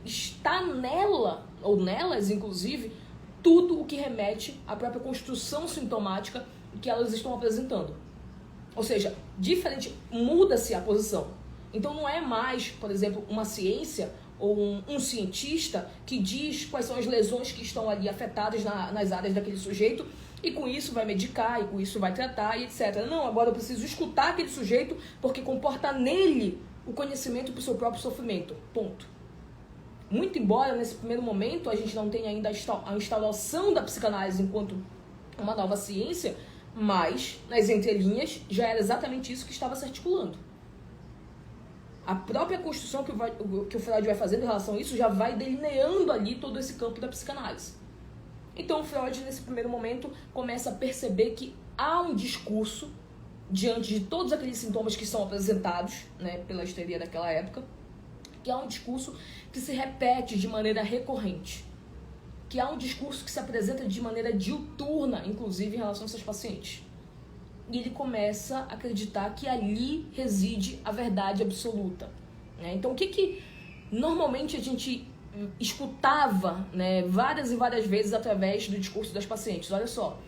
Speaker 2: está nela, ou nelas inclusive, tudo o que remete à própria construção sintomática que elas estão apresentando. Ou seja, muda-se a posição. Então não é mais, por exemplo, uma ciência ou um cientista que diz quais são as lesões que estão ali afetadas nas áreas daquele sujeito e com isso vai medicar, e com isso vai tratar, e etc. Não, agora eu preciso escutar aquele sujeito porque comporta nele o conhecimento para o seu próprio sofrimento. Ponto. Muito embora, nesse primeiro momento, a gente não tenha ainda a instauração da psicanálise enquanto uma nova ciência, mas, nas entrelinhas, já era exatamente isso que estava se articulando. A própria construção que o Freud vai fazendo em relação a isso já vai delineando ali todo esse campo da psicanálise. Então, o Freud, nesse primeiro momento, começa a perceber que há um discurso, diante de todos aqueles sintomas que são apresentados, né, pela histeria daquela época, que há um discurso que se repete de maneira recorrente, que há um discurso que se apresenta de maneira diuturna, inclusive em relação a seus pacientes. E ele começa a acreditar que ali reside a verdade absoluta. Né? Então, o que normalmente a gente escutava, né, várias e várias vezes através do discurso das pacientes. Olha só,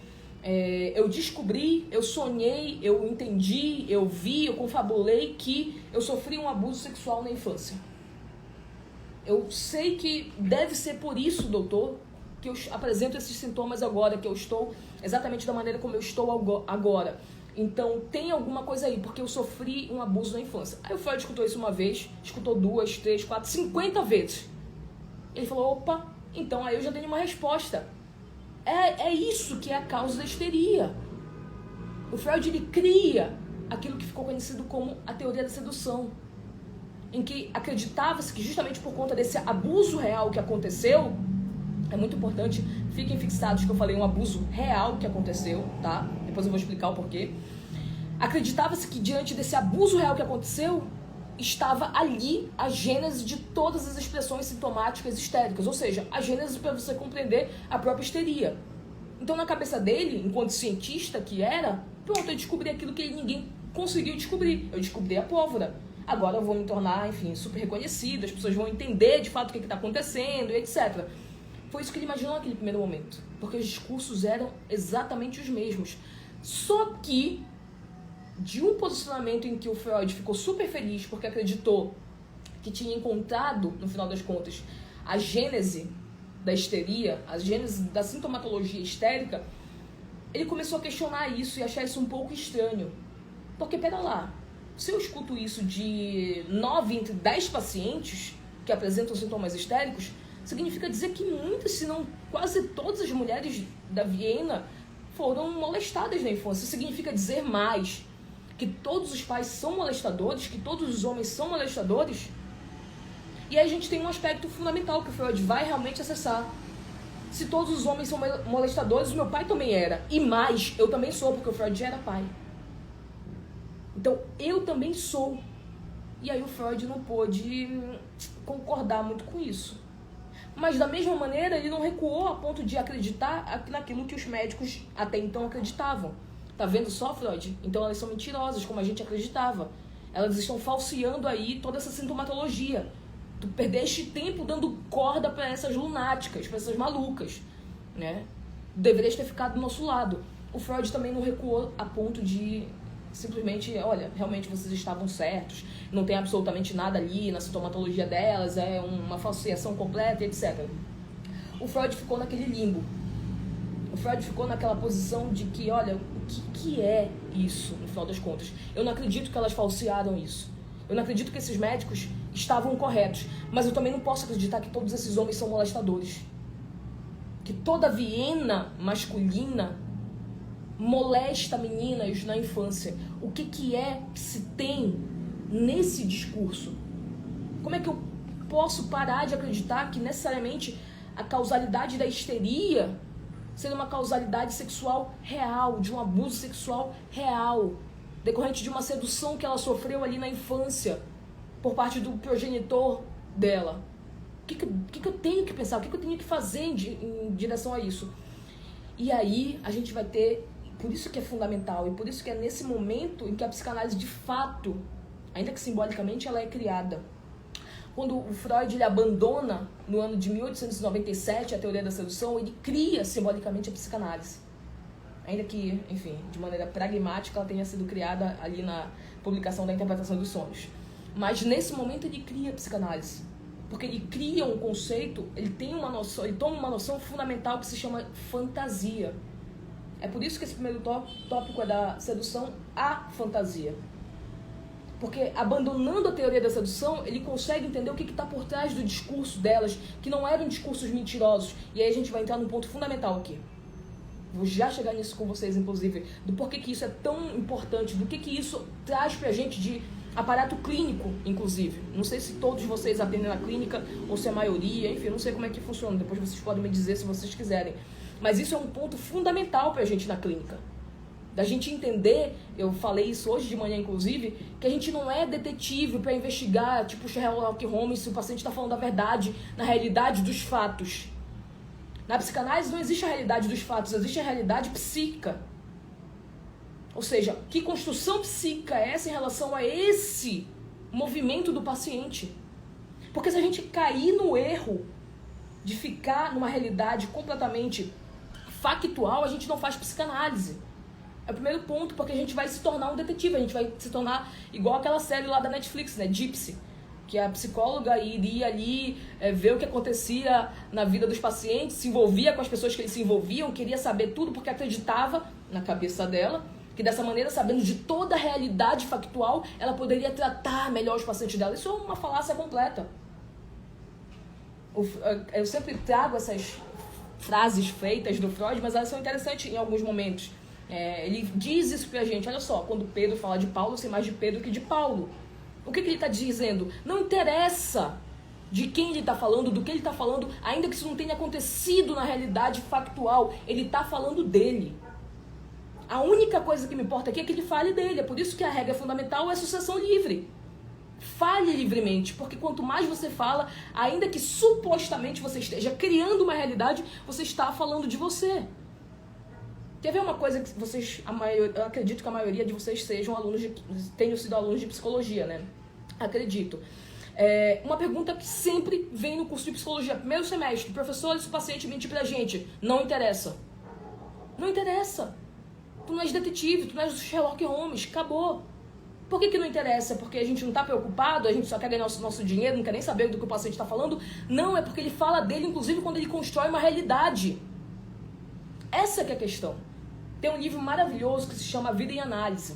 Speaker 2: eu descobri, eu sonhei, eu entendi, eu vi, eu confabulei que eu sofri um abuso sexual na infância. Eu sei que deve ser por isso, doutor, que eu apresento esses sintomas agora, que eu estou exatamente da maneira como eu estou agora. Então, tem alguma coisa aí, porque eu sofri um abuso na infância. Aí o Freud escutou isso uma vez, escutou 2, 3, 4, 50 vezes. Ele falou, opa, então aí eu já tenho uma resposta. É isso que é a causa da histeria. O Freud, ele cria aquilo que ficou conhecido como a teoria da sedução, em que acreditava-se que justamente por conta desse abuso real que aconteceu, é muito importante, fiquem fixados que eu falei um abuso real que aconteceu, tá? Depois eu vou explicar o porquê. Acreditava-se que diante desse abuso real que aconteceu, estava ali a gênese de todas as expressões sintomáticas histéricas, ou seja, a gênese para você compreender a própria histeria. Então, na cabeça dele, enquanto cientista que era, pronto, eu descobri aquilo que ninguém conseguiu descobrir. Eu descobri a pólvora. Agora eu vou me tornar, enfim, super reconhecido, as pessoas vão entender de fato o que está acontecendo, etc. Foi isso que ele imaginou naquele primeiro momento, porque os discursos eram exatamente os mesmos. Só que, de um posicionamento em que o Freud ficou super feliz porque acreditou que tinha encontrado, no final das contas, a gênese da histeria, a gênese da sintomatologia histérica, ele começou a questionar isso e achar isso um pouco estranho. Porque, pera lá, se eu escuto isso de 9 entre 10 pacientes que apresentam sintomas histéricos, significa dizer que muitas, se não quase todas as mulheres da Viena foram molestadas na infância. Isso significa dizer mais que todos os pais são molestadores, que todos os homens são molestadores. E aí a gente tem um aspecto fundamental que o Freud vai realmente acessar. Se todos os homens são molestadores, o meu pai também era. E mais, eu também sou, porque o Freud já era pai. Então, eu também sou. E aí o Freud não pôde concordar muito com isso. Mas, da mesma maneira, ele não recuou a ponto de acreditar naquilo que os médicos até então acreditavam. Tá vendo só, Freud? Então elas são mentirosas, como a gente acreditava. Elas estão falseando aí toda essa sintomatologia. Tu perdeste tempo dando corda para essas lunáticas, para essas malucas, né? Deverias ter ficado do nosso lado. O Freud também não recuou a ponto de simplesmente, olha, realmente vocês estavam certos, não tem absolutamente nada ali na sintomatologia delas, é uma falseação completa, etc. O Freud ficou naquele limbo. O Freud ficou naquela posição de que, olha, o que é isso, no final das contas? Eu não acredito que elas falsearam isso. Eu não acredito que esses médicos estavam corretos. Mas eu também não posso acreditar que todos esses homens são molestadores. Que toda Viena masculina molesta meninas na infância. O que é que se tem nesse discurso? Como é que eu posso parar de acreditar que necessariamente a causalidade da histeria seria uma causalidade sexual real, de um abuso sexual real, decorrente de uma sedução que ela sofreu ali na infância por parte do progenitor dela? O que eu tenho que pensar? O que eu tenho que fazer em direção a isso? E aí a gente vai ter, por isso que é fundamental, e por isso que é nesse momento em que a psicanálise de fato, ainda que simbolicamente, ela é criada. Quando o Freud ele abandona, no ano de 1897, a teoria da sedução, ele cria simbolicamente a psicanálise. Ainda que, enfim, de maneira pragmática, ela tenha sido criada ali na publicação da Interpretação dos Sonhos. Mas nesse momento ele cria a psicanálise. Porque ele cria um conceito, ele tem uma noção, ele toma uma noção fundamental que se chama fantasia. É por isso que esse primeiro tópico é da sedução à fantasia. Porque abandonando a teoria da sedução, ele consegue entender o que está por trás do discurso delas, que não eram discursos mentirosos. E aí a gente vai entrar num ponto fundamental aqui. Vou já chegar nisso com vocês, inclusive, do porquê que isso é tão importante, do que isso traz pra gente de aparato clínico, inclusive. Não sei se todos vocês atendem na clínica, ou se a maioria, enfim, não sei como é que funciona. Depois vocês podem me dizer se vocês quiserem. Mas isso é um ponto fundamental pra gente na clínica. Da gente entender, eu falei isso hoje de manhã, inclusive, que a gente não é detetive para investigar, tipo Sherlock Holmes, se o paciente está falando a verdade na realidade dos fatos. Na psicanálise não existe a realidade dos fatos, existe a realidade psíquica. Ou seja, que construção psíquica é essa em relação a esse movimento do paciente? Porque se a gente cair no erro de ficar numa realidade completamente factual, a gente não faz psicanálise. É o primeiro ponto, porque a gente vai se tornar um detetive, a gente vai se tornar igual aquela série lá da Netflix, né, Gypsy, que a psicóloga iria ali ver o que acontecia na vida dos pacientes, se envolvia com as pessoas que eles se envolviam, queria saber tudo porque acreditava na cabeça dela, que dessa maneira, sabendo de toda a realidade factual, ela poderia tratar melhor os pacientes dela. Isso é uma falácia completa. Eu sempre trago essas frases feitas do Freud, mas elas são interessantes em alguns momentos. Ele diz isso pra gente, olha só, quando Pedro fala de Paulo, eu sei mais de Pedro que de Paulo. O que ele está dizendo? Não interessa de quem ele está falando, do que ele está falando, ainda que isso não tenha acontecido na realidade factual, ele está falando dele. A única coisa que me importa aqui é que ele fale dele, é por isso que a regra fundamental é associação livre. Fale livremente, porque quanto mais você fala, ainda que supostamente você esteja criando uma realidade, você está falando de você. Quer ver uma coisa que vocês, eu acredito que a maioria de vocês tenham sido alunos de psicologia, né? Acredito. Uma pergunta que sempre vem no curso de psicologia, primeiro semestre, professor, se o paciente mentir pra gente, não interessa. Não interessa. Tu não és detetive, tu não és Sherlock Holmes, acabou. Por que não interessa? Porque a gente não tá preocupado, a gente só quer ganhar nosso dinheiro, não quer nem saber do que o paciente tá falando? Não, é porque ele fala dele, inclusive, quando ele constrói uma realidade. Essa que é a questão. Tem um livro maravilhoso que se chama Vida em Análise,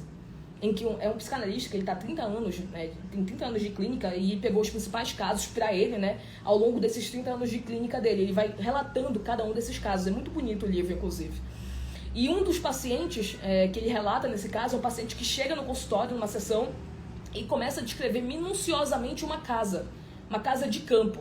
Speaker 2: em que é um psicanalista que ele está há 30 anos, né, tem 30 anos de clínica e pegou os principais casos para ele, né, ao longo desses 30 anos de clínica dele. Ele vai relatando cada um desses casos. É muito bonito o livro, inclusive. E um dos pacientes que ele relata nesse caso é um paciente que chega no consultório, numa sessão, e começa a descrever minuciosamente uma casa de campo.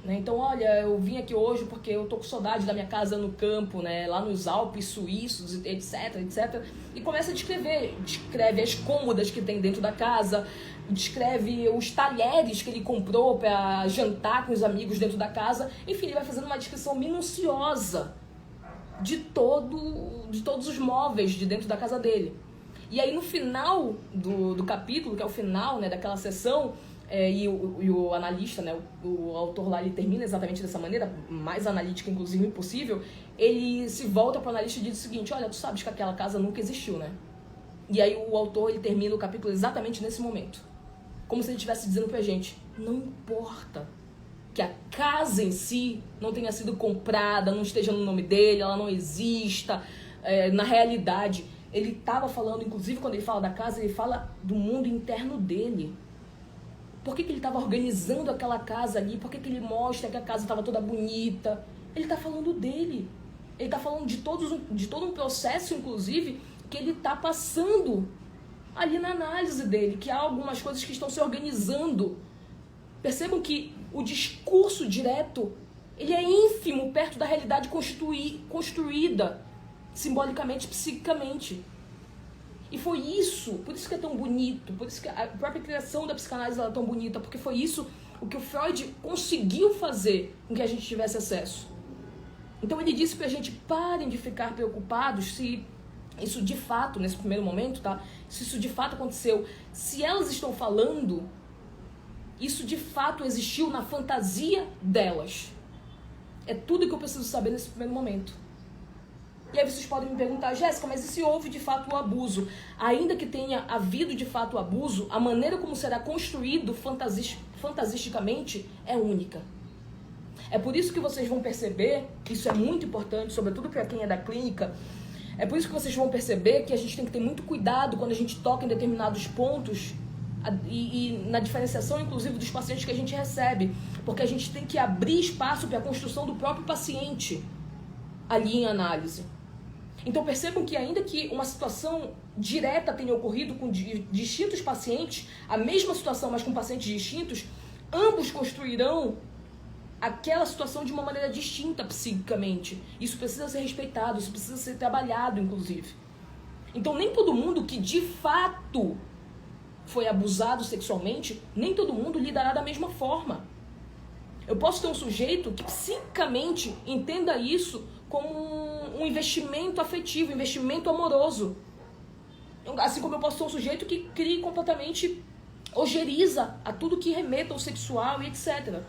Speaker 2: Então, olha, eu vim aqui hoje porque eu tô com saudade da minha casa no campo, né, lá nos Alpes suíços, etc, etc. E começa a descreve as cômodas que tem dentro da casa, descreve os talheres que ele comprou para jantar com os amigos dentro da casa. Enfim, ele vai fazendo uma descrição minuciosa de todos os móveis de dentro da casa dele. E aí, no final do capítulo, que é o final, né, daquela sessão, e o analista, né, o autor lá, ele termina exatamente dessa maneira, mais analítica, inclusive, impossível. Ele se volta para o analista e diz o seguinte: olha, tu sabes que aquela casa nunca existiu, né? E aí o autor, ele termina o capítulo exatamente nesse momento. Como se ele estivesse dizendo pra gente, não importa que a casa em si não tenha sido comprada, não esteja no nome dele, ela não exista, na realidade. Ele estava falando, inclusive quando ele fala da casa, ele fala do mundo interno dele. Por que ele estava organizando aquela casa ali? Por que ele mostra que a casa estava toda bonita? Ele está falando dele. Ele está falando de todo um processo, inclusive, que ele está passando ali na análise dele, que há algumas coisas que estão se organizando. Percebam que o discurso direto, ele é ínfimo perto da realidade construída simbolicamente, psiquicamente. E foi isso, por isso que é tão bonito, por isso que a própria criação da psicanálise é tão bonita, porque foi isso o que o Freud conseguiu fazer com que a gente tivesse acesso. Então ele disse pra gente, parem de ficar preocupados se isso de fato, nesse primeiro momento, tá? Se isso de fato aconteceu, se elas estão falando, isso de fato existiu na fantasia delas. É tudo que eu preciso saber nesse primeiro momento. E aí vocês podem me perguntar, Jéssica, mas e se houve de fato o abuso? Ainda que tenha havido de fato o abuso, a maneira como será construído fantasisticamente é única. É por isso que vocês vão perceber, isso é muito importante, sobretudo para quem é da clínica, é por isso que vocês vão perceber que a gente tem que ter muito cuidado quando a gente toca em determinados pontos e na diferenciação, inclusive, dos pacientes que a gente recebe, porque a gente tem que abrir espaço para a construção do próprio paciente ali em análise. Então percebam que ainda que uma situação direta tenha ocorrido com distintos pacientes, a mesma situação, mas com pacientes distintos, ambos construirão aquela situação de uma maneira distinta psiquicamente. Isso precisa ser respeitado, isso precisa ser trabalhado, inclusive. Então nem todo mundo que de fato foi abusado sexualmente, nem todo mundo lidará da mesma forma. Eu posso ter um sujeito que psicicamente entenda isso como um investimento afetivo, um investimento amoroso. Assim como eu posso ter um sujeito que crie completamente ojeriza a tudo que remeta ao sexual e etc.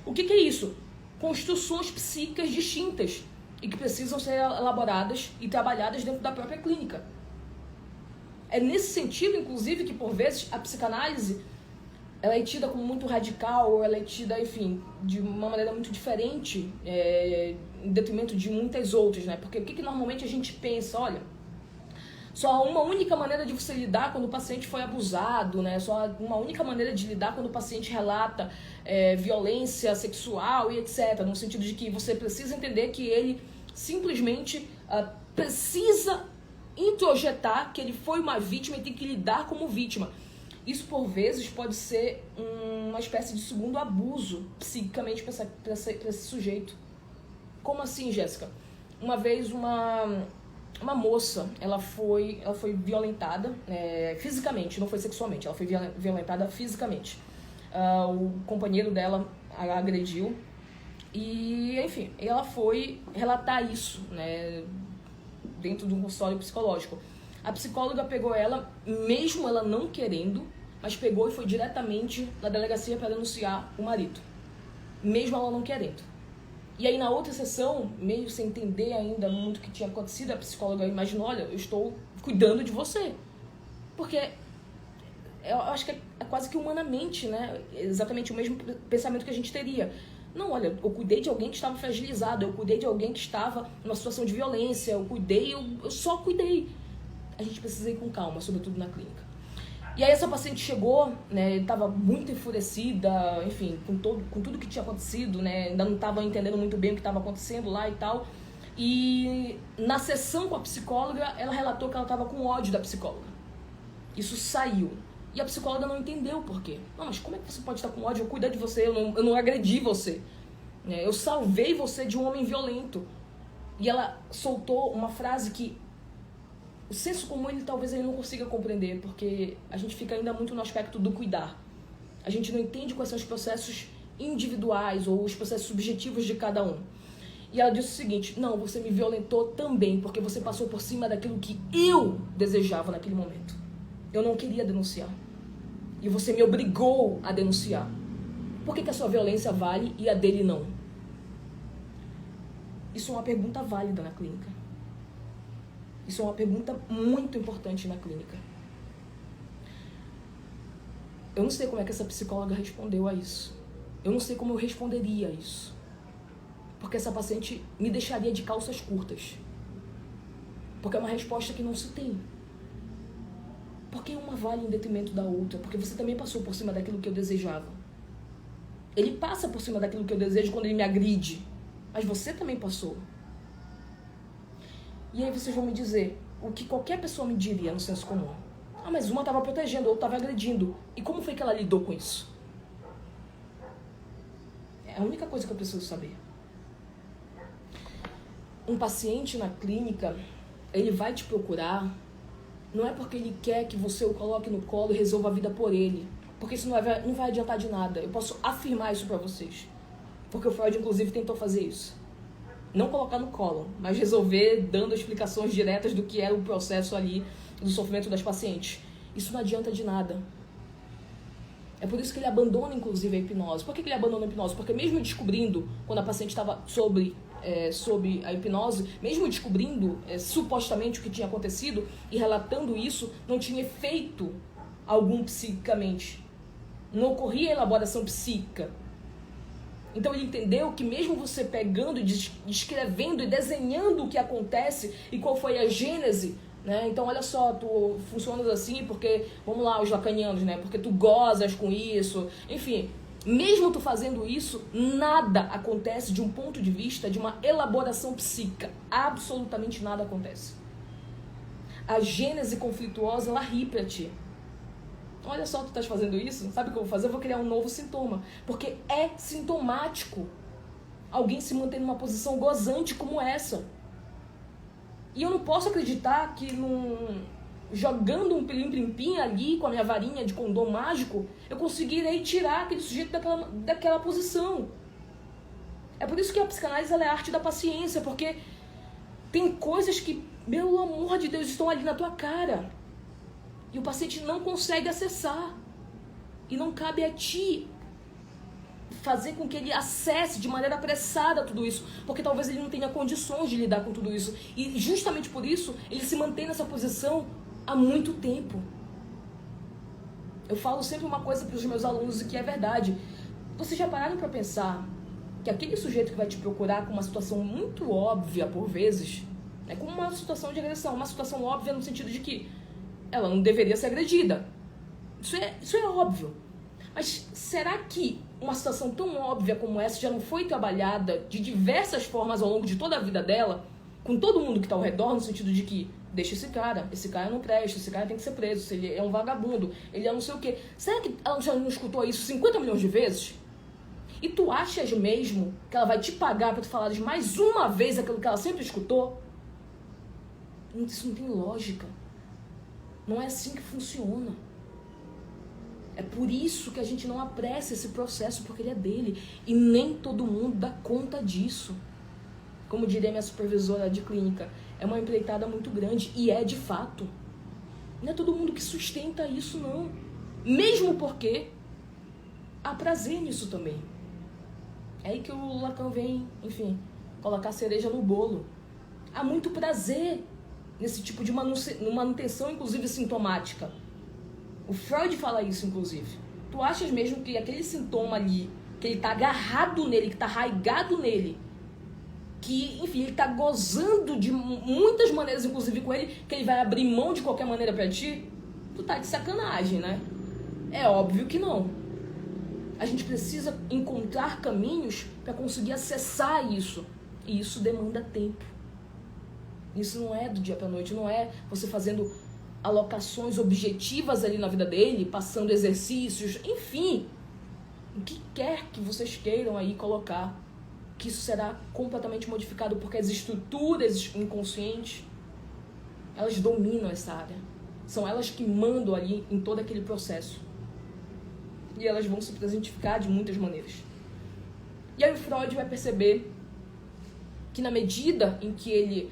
Speaker 2: O que é isso? Construções psíquicas distintas e que precisam ser elaboradas e trabalhadas dentro da própria clínica. É nesse sentido, inclusive, que por vezes a psicanálise ela é tida como muito radical, ou ela é tida, enfim, de uma maneira muito diferente, em detrimento de muitas outras, né? Porque o que normalmente a gente pensa? Olha, só há uma única maneira de você lidar quando o paciente foi abusado, né? Só há uma única maneira de lidar quando o paciente relata violência sexual e etc. No sentido de que você precisa entender que ele simplesmente precisa introjetar que ele foi uma vítima e tem que lidar como vítima. Isso, por vezes, pode ser uma espécie de segundo abuso psiquicamente para esse sujeito. Como assim, Jéssica? Uma vez uma moça, ela foi violentada fisicamente, não foi sexualmente, ela foi violentada fisicamente. O companheiro dela a agrediu e, enfim, ela foi relatar isso, né, dentro de um consultório psicológico. A psicóloga pegou ela, mesmo ela não querendo, mas pegou e foi diretamente na delegacia para denunciar o marido, mesmo ela não querendo. E aí na outra sessão, meio sem entender ainda muito o que tinha acontecido, a psicóloga imaginou, olha, eu estou cuidando de você. Porque eu acho que é quase que humanamente, né? Exatamente o mesmo pensamento que a gente teria. Não, olha, eu cuidei de alguém que estava fragilizado, eu cuidei de alguém que estava numa situação de violência, eu só cuidei. A gente precisa ir com calma, sobretudo na clínica. E aí essa paciente chegou, né, estava muito enfurecida, enfim, com tudo que tinha acontecido, né, ainda não estava entendendo muito bem o que estava acontecendo lá e tal. E na sessão com a psicóloga, ela relatou que ela estava com ódio da psicóloga. Isso saiu. E a psicóloga não entendeu o porquê. Não, mas como é que você pode estar com ódio? Eu cuidei de você, eu não agredi você. Eu salvei você de um homem violento. E ela soltou uma frase que o senso comum talvez ele não consiga compreender, porque a gente fica ainda muito no aspecto do cuidar. A gente não entende quais são os processos individuais ou os processos subjetivos de cada um. E ela disse o seguinte: não, você me violentou também, porque você passou por cima daquilo que eu desejava naquele momento. Eu não queria denunciar. E você me obrigou a denunciar. Por que a sua violência vale e a dele não? Isso é uma pergunta válida na clínica. Isso é uma pergunta muito importante na clínica. Eu não sei como é que essa psicóloga respondeu a isso. Eu não sei como eu responderia a isso. Porque essa paciente me deixaria de calças curtas. Porque é uma resposta que não se tem. Porque uma vale em detrimento da outra. Porque você também passou por cima daquilo que eu desejava. Ele passa por cima daquilo que eu desejo quando ele me agride. Mas você também passou. E aí vocês vão me dizer o que qualquer pessoa me diria no senso comum. Ah, mas uma estava protegendo, outra estava agredindo. E como foi que ela lidou com isso? É a única coisa que eu preciso saber. Um paciente na clínica, ele vai te procurar, não é porque ele quer que você o coloque no colo e resolva a vida por ele. Porque isso não vai adiantar de nada. Eu posso afirmar isso pra vocês. Porque o Freud, inclusive, tentou fazer isso. Não colocar no colo, mas resolver dando explicações diretas do que era o processo ali do sofrimento das pacientes. Isso não adianta de nada. É por isso que ele abandona, inclusive, a hipnose. Por que ele abandona a hipnose? Porque mesmo descobrindo, quando a paciente estava sob a hipnose, mesmo descobrindo supostamente o que tinha acontecido e relatando isso, não tinha efeito algum psiquicamente. Não ocorria elaboração psíquica. Então ele entendeu que mesmo você pegando, descrevendo e desenhando o que acontece e qual foi a gênese, né? Então olha só, tu funcionas assim porque, vamos lá, os lacanianos, né? Porque tu gozas com isso, enfim, mesmo tu fazendo isso, nada acontece de um ponto de vista de uma elaboração psíquica, absolutamente nada acontece. A gênese conflituosa, ela ri pra ti. Olha só, tu estás fazendo isso, sabe o que eu vou fazer? Eu vou criar um novo sintoma, porque é sintomático alguém se manter numa posição gozante como essa. E eu não posso acreditar que jogando um pilim-plim-pim ali com a minha varinha de condom mágico, eu conseguirei tirar aquele sujeito daquela posição. É por isso que a psicanálise ela é a arte da paciência, porque tem coisas que, pelo amor de Deus, estão ali na tua cara. E o paciente não consegue acessar. E não cabe a ti fazer com que ele acesse de maneira apressada tudo isso, porque talvez ele não tenha condições de lidar com tudo isso. E justamente por isso, ele se mantém nessa posição há muito tempo. Eu falo sempre uma coisa para os meus alunos e que é verdade. Vocês já pararam para pensar que aquele sujeito que vai te procurar com uma situação muito óbvia, por vezes, é como uma situação de agressão, uma situação óbvia no sentido de que ela não deveria ser agredida. Isso é óbvio. Mas será que uma situação tão óbvia como essa já não foi trabalhada de diversas formas ao longo de toda a vida dela, com todo mundo que está ao redor, no sentido de que deixa esse cara não presta, esse cara tem que ser preso, ele é um vagabundo, ele é não sei o quê. Será que ela já não escutou isso 50 milhões de vezes? E tu achas mesmo que ela vai te pagar pra tu falares mais uma vez aquilo que ela sempre escutou? Isso não tem lógica. Não é assim que funciona. É por isso que a gente não apressa esse processo, porque ele é dele. E nem todo mundo dá conta disso. Como diria minha supervisora de clínica, é uma empreitada muito grande, e é de fato. Não é todo mundo que sustenta isso, não. Mesmo porque há prazer nisso também. É aí que o Lacan vem, enfim, colocar a cereja no bolo. Há muito prazer nesse tipo de manutenção, inclusive sintomática. O Freud fala isso, inclusive. Tu achas mesmo que aquele sintoma ali, que ele tá agarrado nele, que tá arraigado nele, que, enfim, ele tá gozando de muitas maneiras, inclusive com ele, que ele vai abrir mão de qualquer maneira pra ti? Tu tá de sacanagem, né? É óbvio que não. A gente precisa encontrar caminhos para conseguir acessar isso. E isso demanda tempo. Isso não é do dia pra noite, não é você fazendo alocações objetivas ali na vida dele, passando exercícios, enfim. O que quer que vocês queiram aí colocar, que isso será completamente modificado, porque as estruturas inconscientes, elas dominam essa área. São elas que mandam ali em todo aquele processo. E elas vão se presentificar de muitas maneiras. E aí o Freud vai perceber que na medida em que ele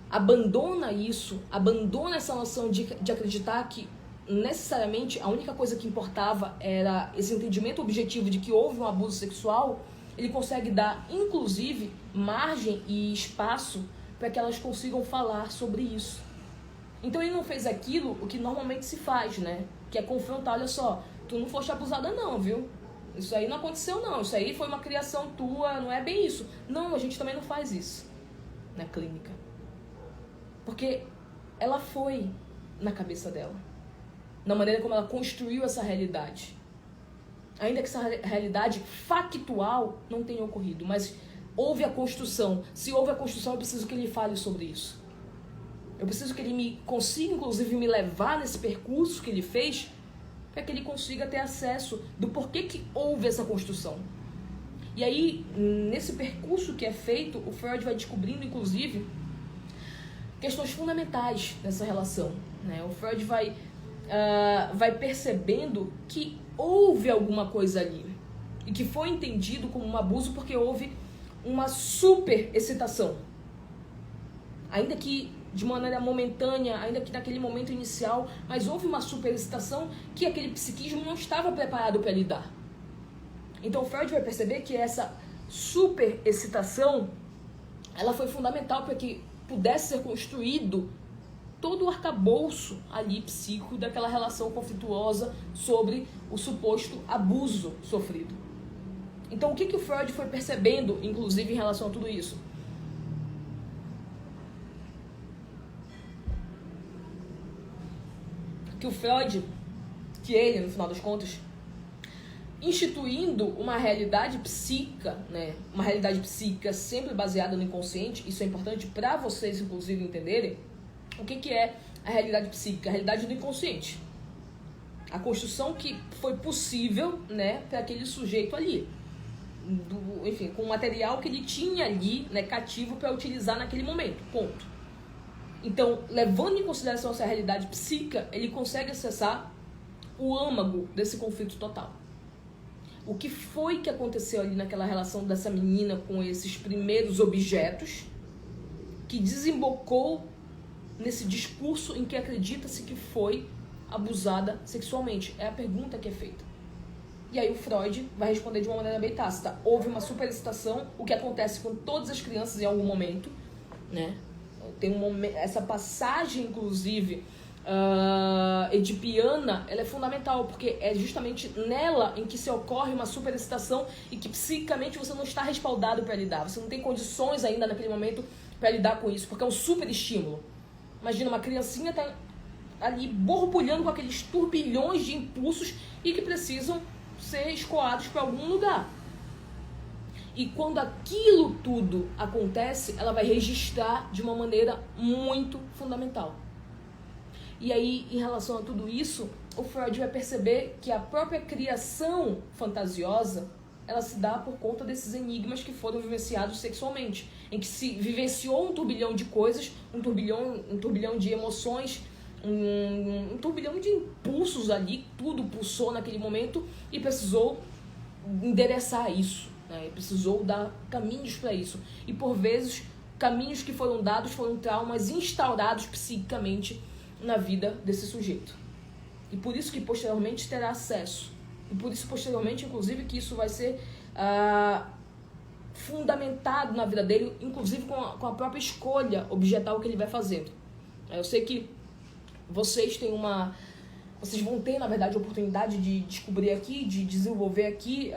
Speaker 2: abandona isso, abandona essa noção de acreditar que necessariamente a única coisa que importava era esse entendimento objetivo de que houve um abuso sexual, ele consegue dar, inclusive, margem e espaço para que elas consigam falar sobre isso. Então ele não fez aquilo o que normalmente se faz, né? Que é confrontar, olha só, tu não foste abusada não, viu? Isso aí não aconteceu não, isso aí foi uma criação tua, não é bem isso. Não, a gente também não faz isso na clínica. Porque ela foi na cabeça dela, na maneira como ela construiu essa realidade. Ainda que essa realidade factual não tenha ocorrido, mas houve a construção. Se houve a construção, eu preciso que ele fale sobre isso. Eu preciso que ele consiga, inclusive, me levar nesse percurso que ele fez, para que ele consiga ter acesso do porquê que houve essa construção. E aí, nesse percurso que é feito, o Freud vai descobrindo, inclusive, questões fundamentais nessa relação, né? O Freud vai percebendo que houve alguma coisa ali e que foi entendido como um abuso porque houve uma super excitação, ainda que de maneira momentânea, ainda que naquele momento inicial, mas houve uma super excitação que aquele psiquismo não estava preparado para lidar. Então o Freud vai perceber que essa super excitação, ela foi fundamental para que pudesse ser construído todo o arcabouço ali psíquico daquela relação conflituosa sobre o suposto abuso sofrido. Então o que o Freud foi percebendo, inclusive em relação a tudo isso? Que o Freud, que ele, no final das contas, instituindo uma realidade psíquica, né? Uma realidade psíquica sempre baseada no inconsciente, isso é importante para vocês, inclusive, entenderem o que é a realidade psíquica, a realidade do inconsciente. A construção que foi possível, né, para aquele sujeito ali. Enfim, com o material que ele tinha ali, né, cativo para utilizar naquele momento, ponto. Então, levando em consideração essa realidade psíquica, ele consegue acessar o âmago desse conflito total. O que foi que aconteceu ali naquela relação dessa menina com esses primeiros objetos que desembocou nesse discurso em que acredita-se que foi abusada sexualmente? É a pergunta que é feita. E aí o Freud vai responder de uma maneira bem tácita. Houve uma superexcitação, o que acontece com todas as crianças em algum momento, né? Tem essa passagem, inclusive, edipiana, ela é fundamental, porque é justamente nela em que se ocorre uma superexcitação e que psicicamente você não está respaldado para lidar. Você não tem condições ainda naquele momento para lidar com isso, porque é um super estímulo. Imagina, uma criancinha tá ali borbulhando com aqueles turbilhões de impulsos e que precisam ser escoados para algum lugar. E quando aquilo tudo acontece, ela vai registrar de uma maneira muito fundamental. E aí, em relação a tudo isso, o Freud vai perceber que a própria criação fantasiosa, ela se dá por conta desses enigmas que foram vivenciados sexualmente, em que se vivenciou um turbilhão de coisas, um turbilhão de emoções, um turbilhão de impulsos ali, tudo pulsou naquele momento e precisou endereçar isso, né? Precisou dar caminhos para isso. E por vezes, caminhos que foram dados foram traumas instaurados psiquicamente na vida desse sujeito. E por isso que posteriormente terá acesso. E por isso posteriormente, inclusive, que isso vai ser fundamentado na vida dele, inclusive com a própria escolha objetal que ele vai fazendo. Eu sei que vocês vão ter, na verdade, a oportunidade de descobrir aqui, de desenvolver aqui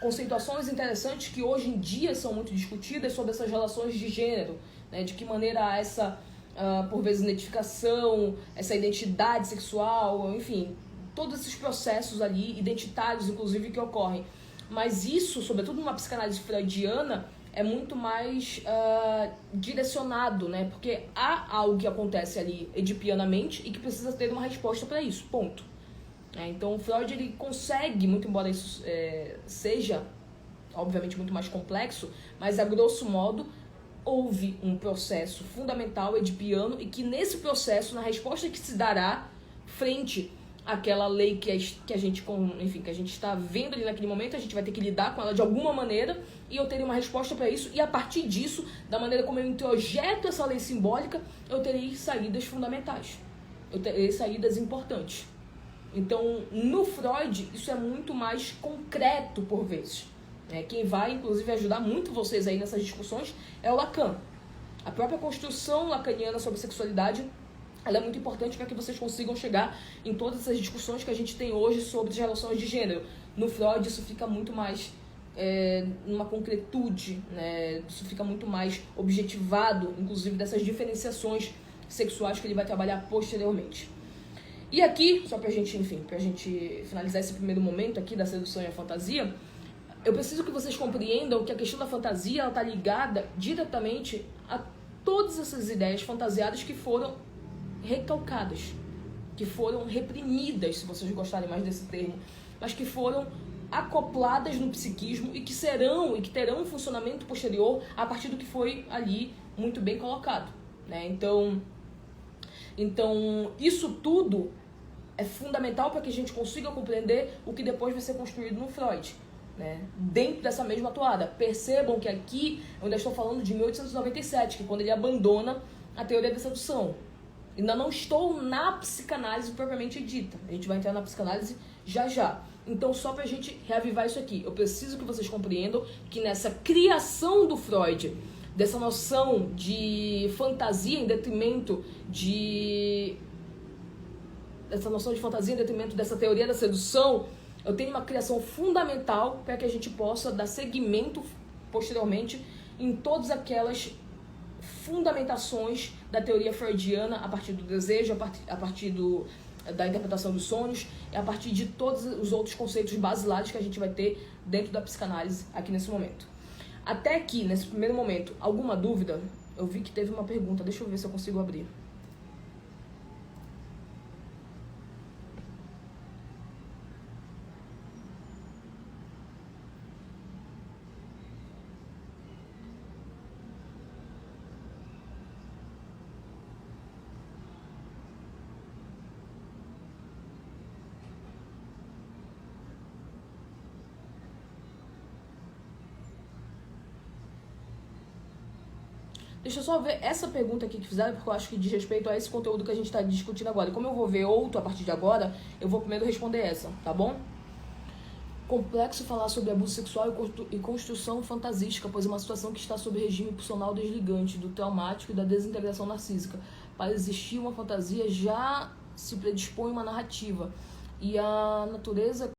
Speaker 2: conceituações interessantes que hoje em dia são muito discutidas sobre essas relações de gênero, né? De que maneira essa, por vezes, identificação, essa identidade sexual, enfim, todos esses processos ali, identitários, inclusive, que ocorrem. Mas isso, sobretudo numa psicanálise freudiana, é muito mais direcionado, né? Porque há algo que acontece ali edipianamente e que precisa ter uma resposta para isso, ponto. Então o Freud, ele consegue, muito embora isso seja, obviamente, muito mais complexo, mas a grosso modo, houve um processo fundamental edipiano e que nesse processo, na resposta que se dará frente àquela lei que a gente está vendo ali naquele momento, a gente vai ter que lidar com ela de alguma maneira e eu terei uma resposta para isso, e a partir disso, da maneira como eu introjeto essa lei simbólica, eu terei saídas fundamentais, eu terei saídas importantes. Então, no Freud, isso é muito mais concreto por vezes. Quem vai, inclusive, ajudar muito vocês aí nessas discussões é o Lacan. A própria construção lacaniana sobre sexualidade, ela é muito importante para que vocês consigam chegar em todas essas discussões que a gente tem hoje sobre as relações de gênero. No Freud, isso fica muito mais numa concretude, né? Isso fica muito mais objetivado, inclusive, dessas diferenciações sexuais que ele vai trabalhar posteriormente. E aqui, só pra gente finalizar esse primeiro momento aqui da sedução e a fantasia, eu preciso que vocês compreendam que a questão da fantasia está ligada diretamente a todas essas ideias fantasiadas que foram recalcadas, que foram reprimidas, se vocês gostarem mais desse termo, mas que foram acopladas no psiquismo e que terão um funcionamento posterior a partir do que foi ali muito bem colocado, né? Então, isso tudo é fundamental para que a gente consiga compreender o que depois vai ser construído no Freud, né? Dentro dessa mesma toada. Percebam que aqui eu ainda estou falando de 1897, que é quando ele abandona a teoria da sedução. Ainda não estou na psicanálise propriamente dita. A gente vai entrar na psicanálise já. Então, só para a gente reavivar isso aqui, eu preciso que vocês compreendam que nessa criação do Freud, dessa noção de fantasia em detrimento dessa teoria da sedução, eu tenho uma criação fundamental para que a gente possa dar seguimento posteriormente em todas aquelas fundamentações da teoria freudiana a partir do desejo, a partir da interpretação dos sonhos e a partir de todos os outros conceitos basilares que a gente vai ter dentro da psicanálise aqui nesse momento. Até aqui, nesse primeiro momento, alguma dúvida? Eu vi que teve uma pergunta, deixa eu ver se eu consigo abrir. Deixa eu só ver essa pergunta aqui que fizeram, porque eu acho que diz respeito a esse conteúdo que a gente está discutindo agora. E como eu vou ver outro a partir de agora, eu vou primeiro responder essa, tá bom? Complexo falar sobre abuso sexual e construção fantasística, pois é uma situação que está sob regime pulsional desligante, do traumático e da desintegração narcísica. Para existir uma fantasia, já se predispõe uma narrativa. E a natureza